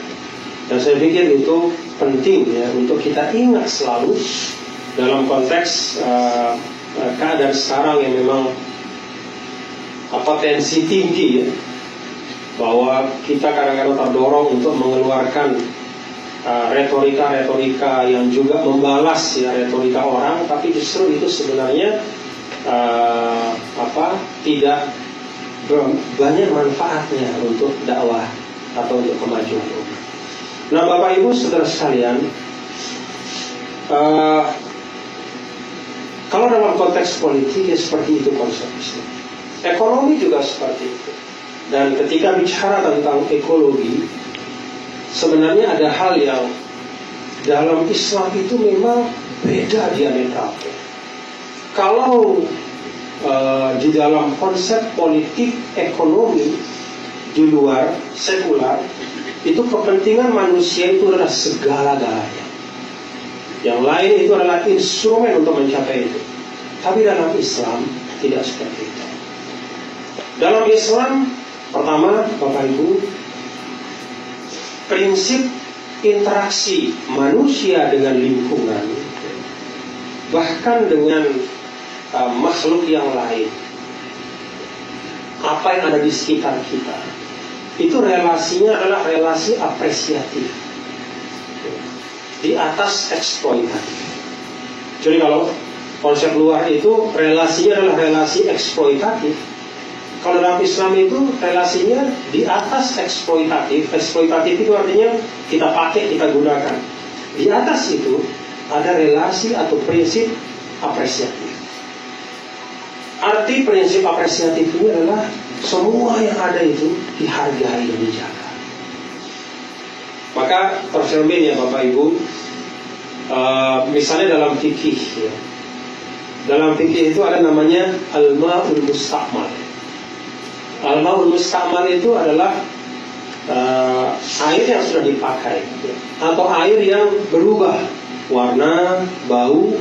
Dan saya pikir itu penting ya untuk kita ingat selalu dalam konteks keadaan sekarang yang memang tensi tinggi ya, bahwa kita kadang-kadang terdorong untuk mengeluarkan retorika-retorika yang juga membalas ya retorika orang, tapi justru itu sebenarnya tidak banyak manfaatnya untuk dakwah atau untuk kemajuan umat. Nah Bapak Ibu saudara sekalian, kalau dalam konteks politik ya seperti itu konsep Islam. Ekonomi juga seperti itu. Dan ketika bicara tentang ekologi, sebenarnya ada hal yang dalam Islam itu memang beda diametralnya. Kalau di dalam konsep politik ekonomi di luar sekular, itu kepentingan manusia itu adalah segala-galanya. Yang lain itu adalah instrumen untuk mencapai itu. Tapi dalam Islam tidak seperti itu. Dalam Islam Pertama, Bapak Ibu, prinsip interaksi manusia dengan lingkungan, bahkan dengan makhluk yang lain, apa yang ada di sekitar kita, itu relasinya adalah relasi apresiatif, di atas eksploitatif. Jadi kalau konsep luar itu relasinya adalah relasi eksploitatif, kalau dalam Islam itu relasinya di atas eksploitatif. Eksploitatif itu artinya kita pakai, kita gunakan. Di atas itu ada relasi atau prinsip apresiatif. Arti prinsip apresiatif ini adalah semua yang ada itu dihargai dan dijaga. Maka tercermin ya Bapak Ibu, misalnya dalam fikih ya. Dalam fikih itu ada namanya al-ma'ul musta'mal. Al-ma'ul musta'mal itu adalah air yang sudah dipakai ya, atau air yang berubah warna, bau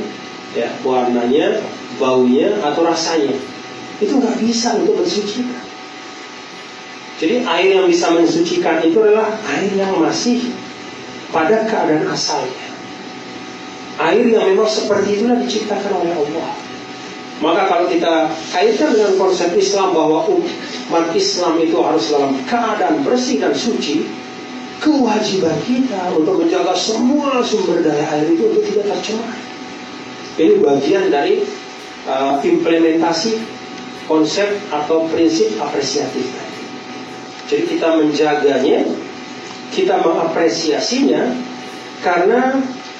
ya, warnanya, baunya atau rasanya. Itu nggak bisa untuk mensucikan. Jadi air yang bisa mensucikan itu adalah air yang masih pada keadaan asalnya. Air yang memang seperti itulah diciptakan oleh Allah. Maka kalau kita kaitkan dengan konsep Islam bahwa umat Islam itu harus dalam keadaan bersih dan suci, kewajiban kita untuk menjaga semua sumber daya air itu untuk tidak tercemar. Ini bagian dari implementasi konsep atau prinsip apresiatif tadi. Jadi kita menjaganya, kita mengapresiasinya, karena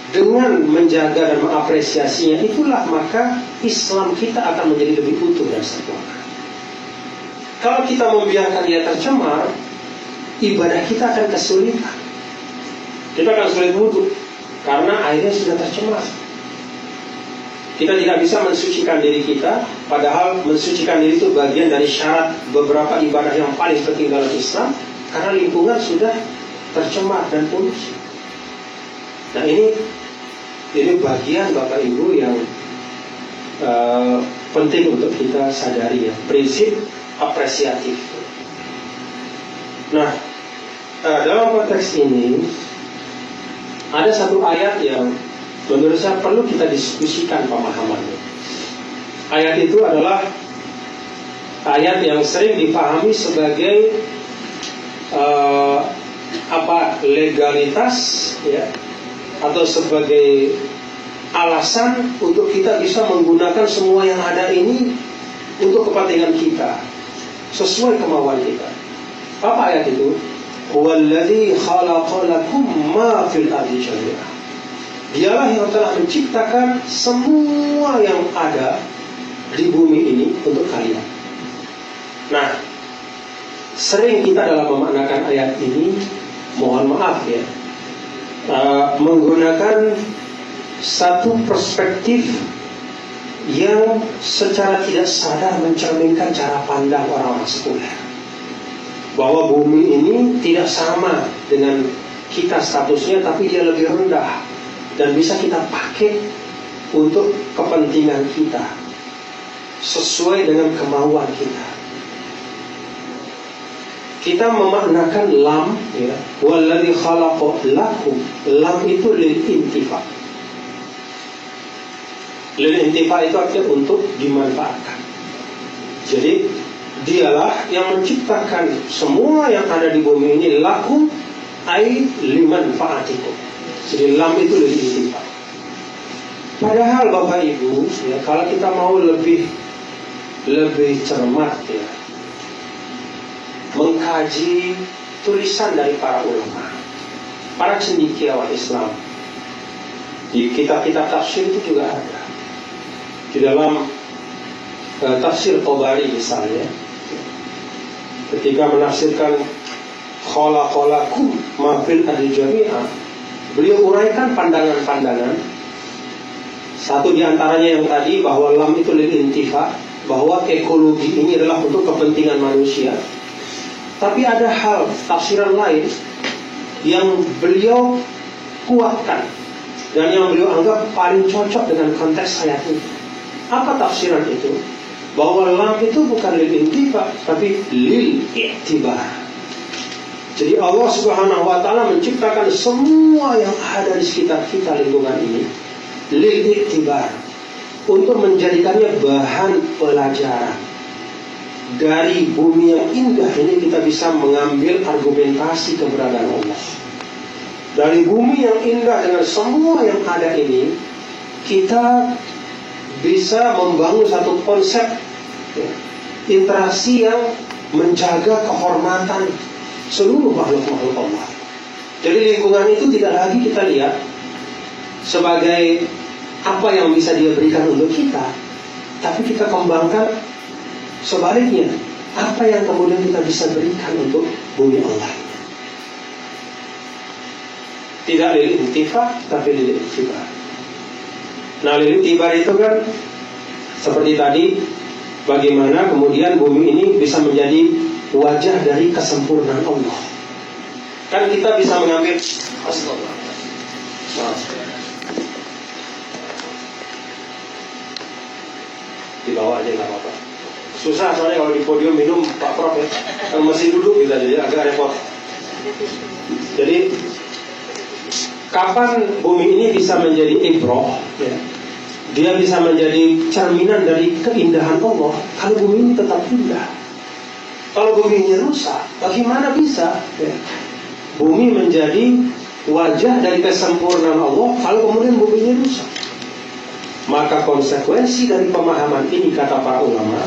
dengan menjaga dan mengapresiasinya itulah maka Islam kita akan menjadi lebih utuh dan sempurna. Kalau kita membiarkan dia tercemar, ibadah kita akan kesulitan. Kita akan sulit wudhu karena airnya sudah tercemar. Kita tidak bisa mensucikan diri kita, padahal mensucikan diri itu bagian dari syarat beberapa ibadah yang paling penting dalam Islam, karena lingkungan sudah tercemar dan polusi. Nah ini bagian Bapak Ibu yang penting untuk kita sadari ya, prinsip apresiatif. Nah dalam konteks ini ada satu ayat yang menurut saya perlu kita diskusikan pemahamannya. Ayat itu adalah ayat yang sering dipahami sebagai legalitas ya, atau sebagai alasan untuk kita bisa menggunakan semua yang ada ini untuk kepentingan kita, sesuai kemauan kita. Apa ayat itu? Huwallazi khalaqa lakum ma fil ardi jami'an. Dialah yang telah menciptakan semua yang ada di bumi ini untuk kalian. Nah, sering kita dalam memaknakan ayat ini, mohon maaf ya, menggunakan satu perspektif yang secara tidak sadar mencerminkan cara pandang orang-orang sekuler, bahwa bumi ini tidak sama dengan kita statusnya, tapi dia lebih rendah dan bisa kita pakai untuk kepentingan kita sesuai dengan kemauan kita. Kita memaknakan lam ya, walladzi khalaqa lakum. Lam itu lil intifa. Lil intifa itu artinya untuk dimanfaatkan. Jadi dialah yang menciptakan semua yang ada di bumi ini, lakum ai limanfaatikum. Jadi lam itu lil intifa. Padahal Bapak Ibu ya, kalau kita mau lebih cermat ya, mengkaji tulisan dari para ulama, para cendekiawan Islam, di kitab-kitab tafsir itu juga ada. Di dalam tafsir Tabari misalnya, ketika menafsirkan khalaqalakum ma fil ardi jami'an, beliau uraikan pandangan-pandangan. Satu di antaranya yang tadi, bahwa lam itu lil intifa, bahwa ekologi ini adalah untuk kepentingan manusia. Tapi ada hal tafsiran lain yang beliau kuatkan dan yang beliau anggap paling cocok dengan konteks ayat ini. Apa tafsiran itu? bahwa lam itu bukan lil intifa, tapi lil i'tibar. Jadi Allah Subhanahu wa ta'ala menciptakan semua yang ada di sekitar kita, lingkungan ini, lil i'tibar, untuk menjadikannya bahan pelajaran. Dari bumi yang indah ini kita bisa mengambil argumentasi keberadaan Allah. Dari bumi yang indah dengan semua yang ada ini, kita bisa membangun satu konsep interaksi yang menjaga kehormatan seluruh makhluk-makhluk Allah. Jadi lingkungan itu tidak lagi kita lihat sebagai apa yang bisa dia berikan untuk kita, tapi kita kembangkan sebaliknya, apa yang kemudian kita bisa berikan untuk bumi Allah. Tidak lil intifa, tapi lil i'tibar. Nah, lil i'tibar itu kan seperti tadi, bagaimana kemudian bumi ini bisa menjadi wajah dari kesempurnaan Allah. Kan kita bisa mengambil di bawah aja nggak apa-apa. Susah soalnya kalau di podium minum Pak Prof ya, kan masih duduk gitu, jadi agak repot. Jadi kapan bumi ini bisa menjadi ibroh ya? Dia bisa menjadi cerminan dari keindahan Allah kalau bumi ini tetap indah. Kalau bumi ini rusak, bagaimana bisa ya? Bumi menjadi wajah dari kesempurnaan Allah kalau kemudian bumi ini rusak? Maka konsekuensi dari pemahaman ini, kata para ulama,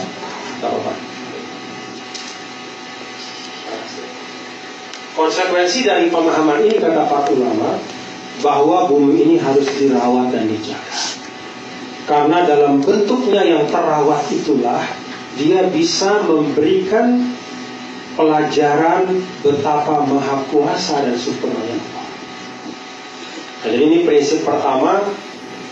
konsekuensi dari pemahaman ini, kata para ulama, bahwa bumi ini harus dirawat dan dijaga. Karena dalam bentuknya yang terawat itulah dia bisa memberikan pelajaran betapa maha kuasa dan sempurnanya Allah. Jadi ini prinsip pertama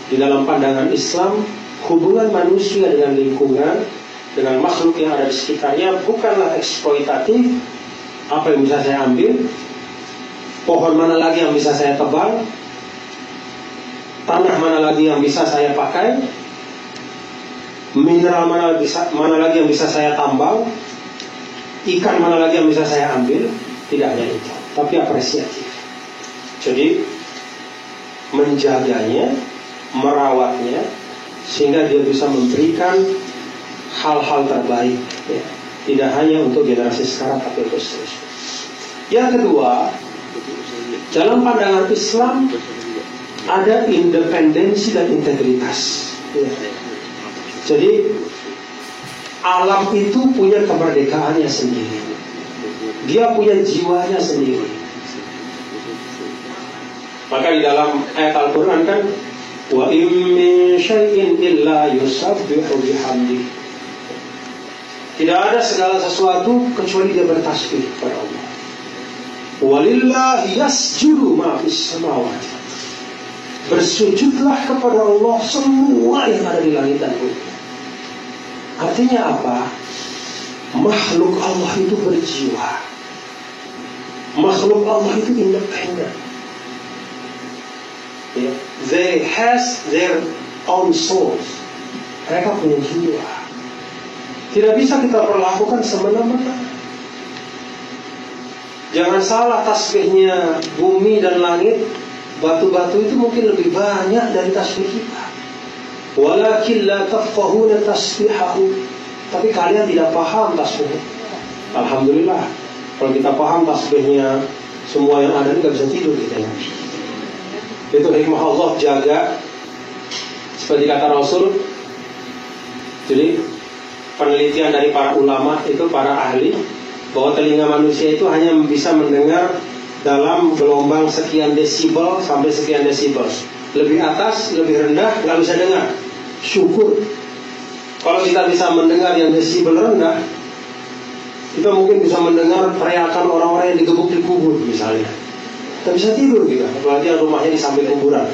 di dalam pandangan Islam. Hubungan manusia dengan lingkungan, dengan makhluk yang ada di sekitarnya bukanlah eksploitatif. Apa yang bisa saya ambil, pohon mana lagi yang bisa saya tebang, tanah mana lagi yang bisa saya pakai, mineral mana lagi yang bisa saya tambang, ikan mana lagi yang bisa saya ambil. Tidak hanya itu, tapi apresiatif. Jadi menjaganya, merawatnya, sehingga dia bisa memberikan hal-hal terbaik ya. Tidak hanya untuk generasi sekarang, tapi untuk seterusnya. Yang kedua, dalam pandangan Islam ada independensi dan integritas ya. Jadi alam itu punya kemerdekaannya sendiri, dia punya jiwanya sendiri. Maka di dalam ayat Al-Quran kan, wa in min syai'in illa yusabbihu bihamdi. Tidak ada segala sesuatu kecuali dia bertasbih kepada Allah. Walillahi yasjudu ma fis samawati. Bersujudlah kepada Allah semua yang ada di langit dan bumi. Artinya apa? Makhluk Allah itu berjiwa. Makhluk Allah itu independen. Yeah. They has their own souls. Mereka punya jiwa. Tidak bisa kita perlakukan semena-mena. Jangan salah, tasbihnya bumi dan langit, batu-batu itu mungkin lebih banyak dari tasbih kita. Walakin la tafqahuna tasbihahu. Tapi kalian tidak paham tasbihnya. Alhamdulillah, kalau kita paham tasbihnya semua yang ada ini gak bisa tidur kita ya. Itu hikmah Allah jaga. Seperti kata Rasul. Jadi penelitian dari para ulama itu, para ahli, bahwa telinga manusia itu hanya bisa mendengar dalam gelombang sekian desibel sampai sekian desibel. Lebih atas, lebih rendah nggak bisa dengar. Syukur. Kalau kita bisa mendengar yang desibel rendah, kita mungkin bisa mendengar teriakan orang-orang yang digebuk di kubur misalnya. Kita bisa tidur kita, apalagi yang rumahnya di samping kuburan.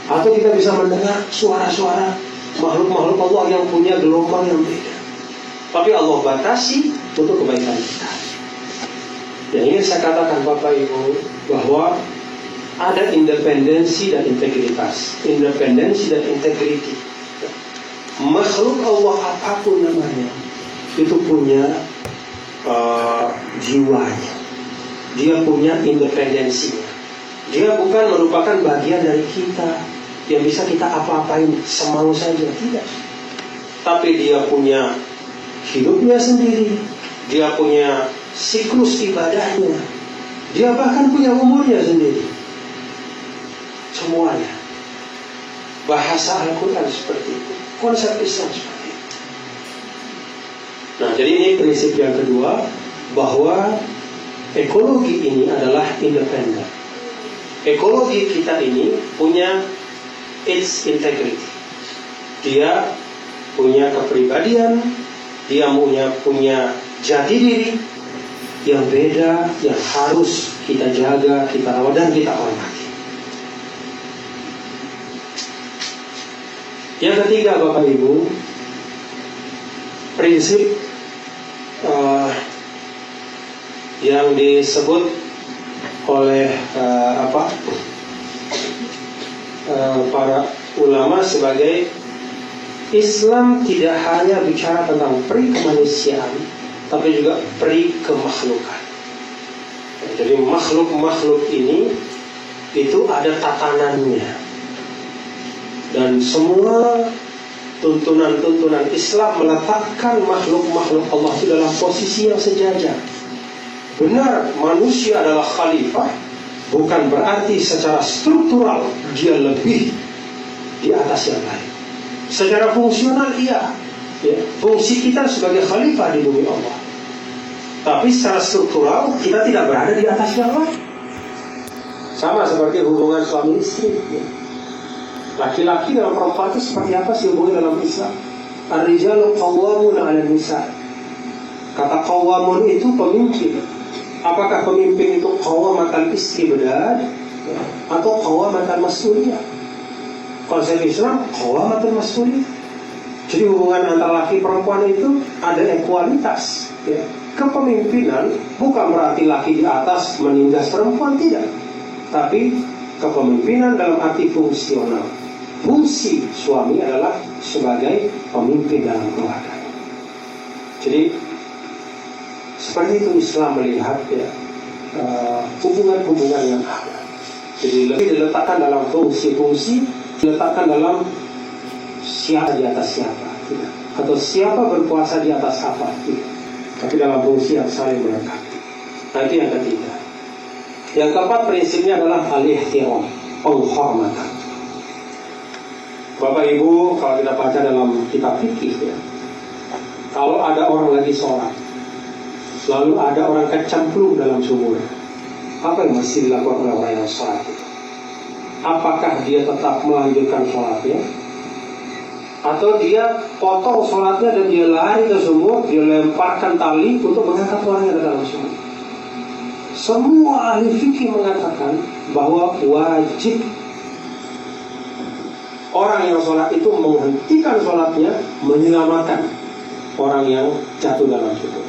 Atau kita bisa mendengar suara-suara makhluk-makhluk Allah yang punya gelombang yang beda. Tapi Allah batasi untuk kebaikan kita. Yang ingin saya katakan Bapak Ibu, bahwa ada independensi dan integritas. Independensi dan integriti. makhluk Allah apapun namanya itu punya jiwanya, dia punya independensinya. Dia bukan merupakan bagian dari kita yang bisa kita apa-apain semau saja, tidak. Tapi dia punya hidupnya sendiri, dia punya siklus ibadahnya, dia bahkan punya umurnya sendiri. Semuanya. Bahasa Al-Quran seperti itu, konsep Islam seperti itu. Nah, jadi ini prinsip yang kedua, bahwa ekologi ini adalah independen. Ekologi kita ini punya its integrity. Dia punya kepribadian, dia punya jati diri yang beda, yang harus kita jaga, kita rawat dan kita hormati. Yang ketiga, Bapak Ibu, prinsip yang disebut oleh para ulama sebagai Islam tidak hanya bicara tentang peri kemanusiaan, tapi juga peri kemakhlukan. Jadi makhluk-makhluk ini itu ada tatanannya. Dan semua tuntunan-tuntunan Islam meletakkan makhluk-makhluk Allah itu dalam posisi yang sejajar. Benar, manusia adalah khalifah, bukan berarti secara struktural dia lebih di atas yang lain. Secara fungsional iya, ya, fungsi kita sebagai khalifah di bumi Allah. Tapi secara struktural kita tidak berada di atas yang lain. Sama seperti hubungan suami istri, ya. Laki-laki dalam perempuan itu seperti apa sih hubungan dalam Islam? Ar-rijalu qawwamun 'alan nisa. Kata qawwamun itu pemimpin. Apakah pemimpin itu qawwamatal istibdad atau qawwamatal mas'uliyah? Konsep Islam qawwamatal mas'uliyah. Jadi hubungan antara laki perempuan itu ada ekualitas, ya. Kepemimpinan bukan berarti laki di atas menindas perempuan, tidak. Tapi kepemimpinan dalam arti fungsional. Fungsi suami adalah sebagai pemimpin dalam keluarga. Jadi seperti itu Islam melihat, ya, hubungan-hubungan yang ada. Jadi lebih diletakkan dalam fungsi-fungsi, diletakkan dalam siapa di atas siapa, tidak. Atau siapa berkuasa di atas apa, tidak. Tapi dalam fungsi yang saling melengkapi. Nah, itu yang ketiga. Yang keempat prinsipnya adalah al-ihtiram, penghormatan. Bapak Ibu, kalau kita baca dalam kitab fikih, ya, kalau ada orang lagi sholat, lalu ada orang kecemplung dalam sumur, apa yang mesti dilakukan oleh orang yang sholat itu? Apakah dia tetap melanjutkan sholatnya, atau dia potong sholatnya dan dia lari ke sumur, dia lemparkan tali untuk mengangkat orang yang ada dalam sumur? Semua ahli fikih mengatakan bahwa wajib orang yang sholat itu menghentikan sholatnya, menyelamatkan orang yang jatuh dalam sumur.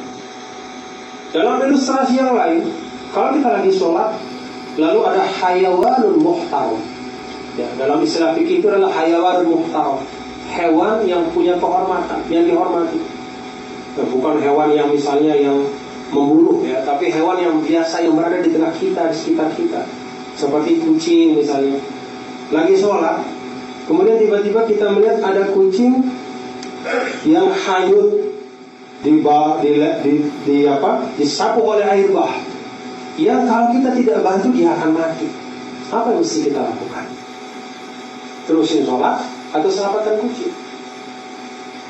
Dalam ilustrasi yang lain, kalau kita lagi sholat, lalu ada hayawanun muhtaram, ya, dalam istilah fikih itu adalah hayawanun muhtaram, hewan yang punya kehormatan, yang dihormati. Nah, bukan hewan yang misalnya yang membunuh, ya, tapi hewan yang biasa yang berada di tengah kita, di sekitar kita, seperti kucing misalnya. Lagi sholat, kemudian tiba-tiba kita melihat ada kucing yang hanyut disapu oleh air bah. Ya, kalau kita tidak bantu dia akan mati. Apa yang mesti kita lakukan? Terusin sholat atau selamatkan kucing?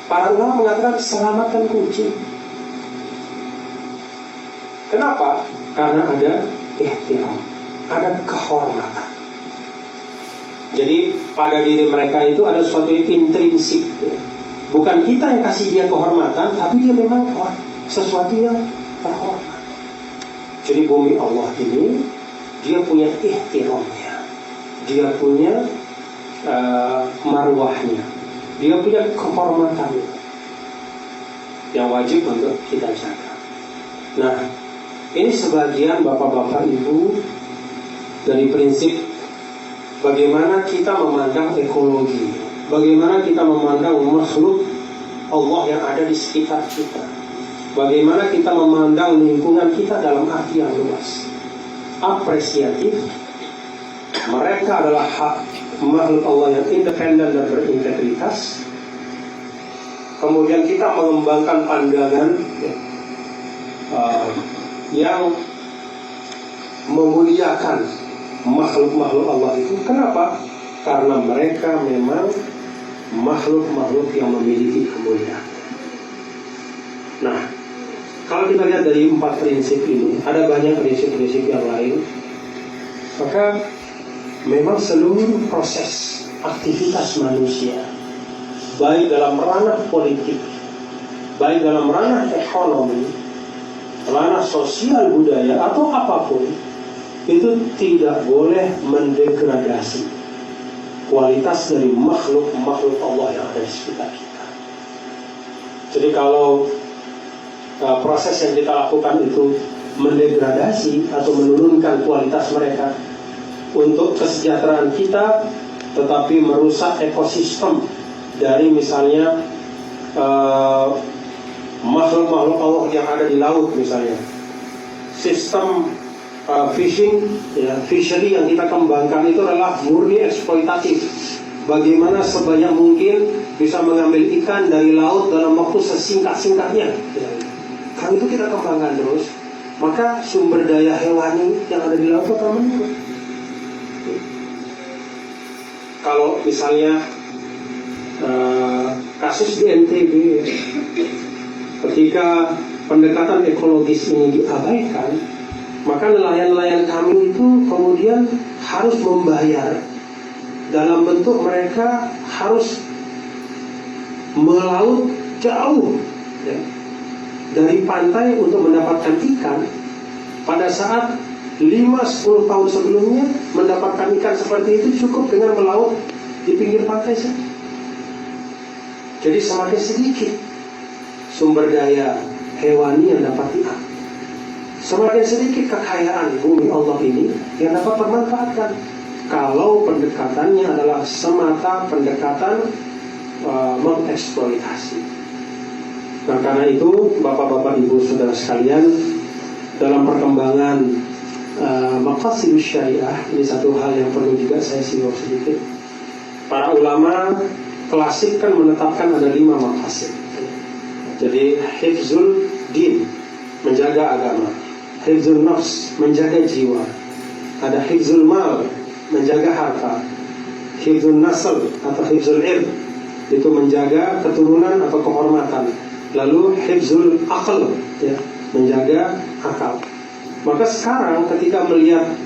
Para ulama mengatakan selamatkan kucing. Kenapa? Karena ada ihtiram, ada kehormatan. Jadi pada diri mereka itu ada sesuatu yang intrinsik, ya. Bukan kita yang kasih dia kehormatan, tapi dia memang sesuatu yang terhormat. Jadi bumi Allah ini, dia punya ihtiramnya, dia punya marwahnya, dia punya kehormatannya yang wajib untuk kita jaga. Nah, ini sebagian bapak-bapak ibu dari prinsip bagaimana kita memandang ekologi, bagaimana kita memandang makhluk Allah yang ada di sekitar kita. Bagaimana kita memandang lingkungan kita dalam arti yang luas. Apresiatif. Mereka adalah makhluk Allah yang independen dan berintegritas. Kemudian kita mengembangkan pandangan yang memuliakan makhluk-makhluk Allah itu. Kenapa? Karena mereka memang makhluk-makhluk yang memiliki kemuliaan. Nah, kalau kita lihat dari 4 prinsip ini, ada banyak prinsip-prinsip yang lain. Maka memang seluruh proses aktivitas manusia, baik dalam ranah politik, baik dalam ranah ekonomi, ranah sosial budaya atau apapun, itu tidak boleh mendegradasi kualitas dari makhluk-makhluk Allah yang ada di sekitar kita. Jadi kalau proses yang kita lakukan itu mendegradasi atau menurunkan kualitas mereka untuk kesejahteraan kita, tetapi merusak ekosistem dari misalnya makhluk-makhluk Allah yang ada di laut misalnya, sistem fishing, fishery yang kita kembangkan itu adalah murni eksploitatif. Bagaimana sebanyak mungkin bisa mengambil ikan dari laut dalam waktu sesingkat-singkatnya. Kalau itu kita kembangkan terus, maka sumber daya hewani yang ada di laut akan menurun. Kalau misalnya kasus di NTB, ketika pendekatan ekologis ini diabaikan, maka nelayan-nelayan kami itu kemudian harus membayar dalam bentuk mereka harus melaut jauh dari pantai untuk mendapatkan ikan. Pada saat 5-10 tahun sebelumnya mendapatkan ikan seperti itu cukup dengan melaut di pinggir pantai saja. Jadi semakin sedikit sumber daya hewani yang dapat diambil, semakin sedikit kekayaan bumi Allah ini yang dapat bermanfaatkan. Kalau pendekatannya adalah semata pendekatan mengeksploitasi. Nah, karena itu Bapak-bapak, Ibu, Saudara sekalian, dalam perkembangan maqasidus syariah, ini satu hal yang perlu juga saya singgung sedikit. Para ulama klasik kan menetapkan ada 5 maqasid. Jadi hifzul din, menjaga agama; hifzul nafs, menjaga jiwa; ada hifzul mal, menjaga harta; hifzul nasl atau hifzul ird, itu menjaga keturunan atau kehormatan; lalu hifzul aql, menjaga akal. Maka sekarang ketika melihat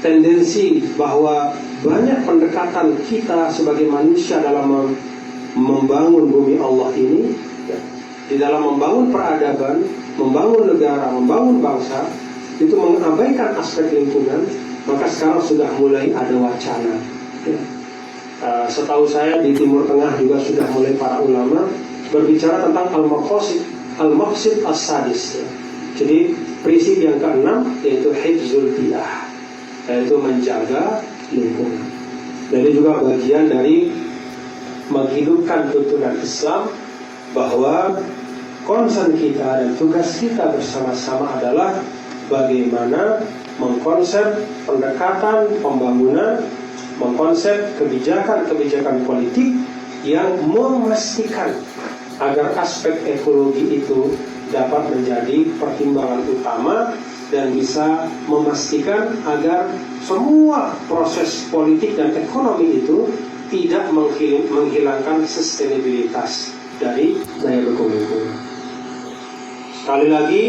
tendensi bahwa banyak pendekatan kita sebagai manusia dalam membangun bumi Allah ini, di dalam membangun peradaban, membangun negara, membangun bangsa, itu mengabaikan aspek lingkungan, maka sekarang sudah mulai ada wacana. Setahu saya di Timur Tengah juga sudah mulai para ulama berbicara tentang al-maqsid as-sadis. Jadi prinsip yang ke-6 yaitu hifzul bi'ah, yaitu menjaga lingkungan. Dan ini juga bagian dari menghidupkan tuntunan Islam, bahwa concern kita dan tugas kita bersama-sama adalah bagaimana mengkonsep pendekatan pembangunan, mengkonsep kebijakan-kebijakan politik yang memastikan agar aspek ekologi itu dapat menjadi pertimbangan utama dan bisa memastikan agar semua proses politik dan ekonomi itu tidak menghilangkan sustainabilitas dari daya dukung lingkungan. Sekali lagi,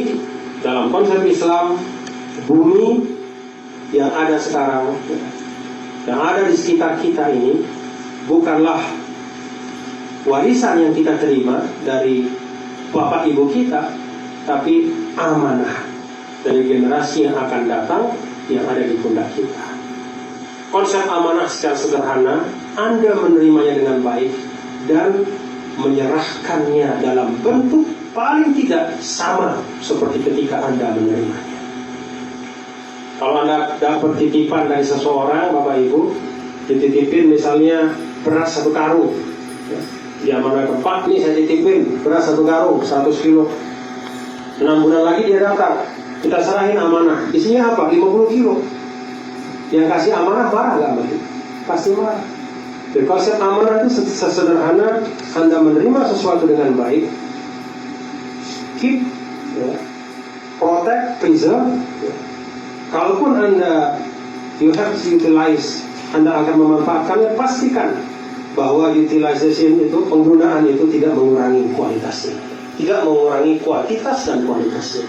dalam konsep Islam, bumi yang ada sekarang, yang ada di sekitar kita ini, bukanlah warisan yang kita terima dari bapak ibu kita, tapi amanah dari generasi yang akan datang yang ada di pundak kita. Konsep amanah secara sederhana, Anda menerimanya dengan baik dan menyerahkannya dalam bentuk paling tidak sama seperti ketika Anda menerimanya. Kalau Anda dapat titipan dari seseorang, Bapak Ibu, dititipin misalnya beras 1 karung, Ya. Diamanahkan, Pak, nih saya titipin beras 1 karung 100 kilo. 6 bulan lagi dia datang, kita serahin amanah. Isinya apa? 50 kilo. Yang kasih amanah marah gak begitu? Pasti marah. Jadi konsep amanah itu sesederhana Anda menerima sesuatu dengan baik, keep, ya, protect, preserve. Ya. Kalaupun Anda you have to utilize, Anda akan memanfaatkannya, pastikan bahwa utilization itu, penggunaan itu tidak mengurangi kualitasnya, tidak mengurangi kuantitas dan kualitasnya.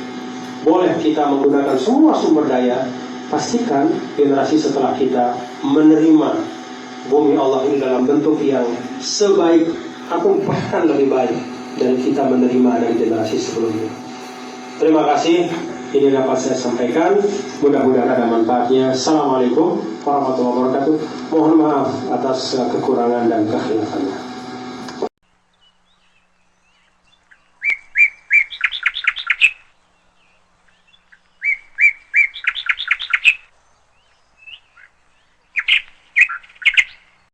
Boleh kita menggunakan semua sumber daya, pastikan generasi setelah kita menerima bumi Allah ini dalam bentuk yang sebaik atau bahkan lebih baik dari kita menerima dari generasi sebelumnya. Terima kasih, ini dapat saya sampaikan, mudah-mudahan ada manfaatnya. Assalamualaikum warahmatullahi wabarakatuh. Mohon maaf atas kekurangan dan kekhilafan.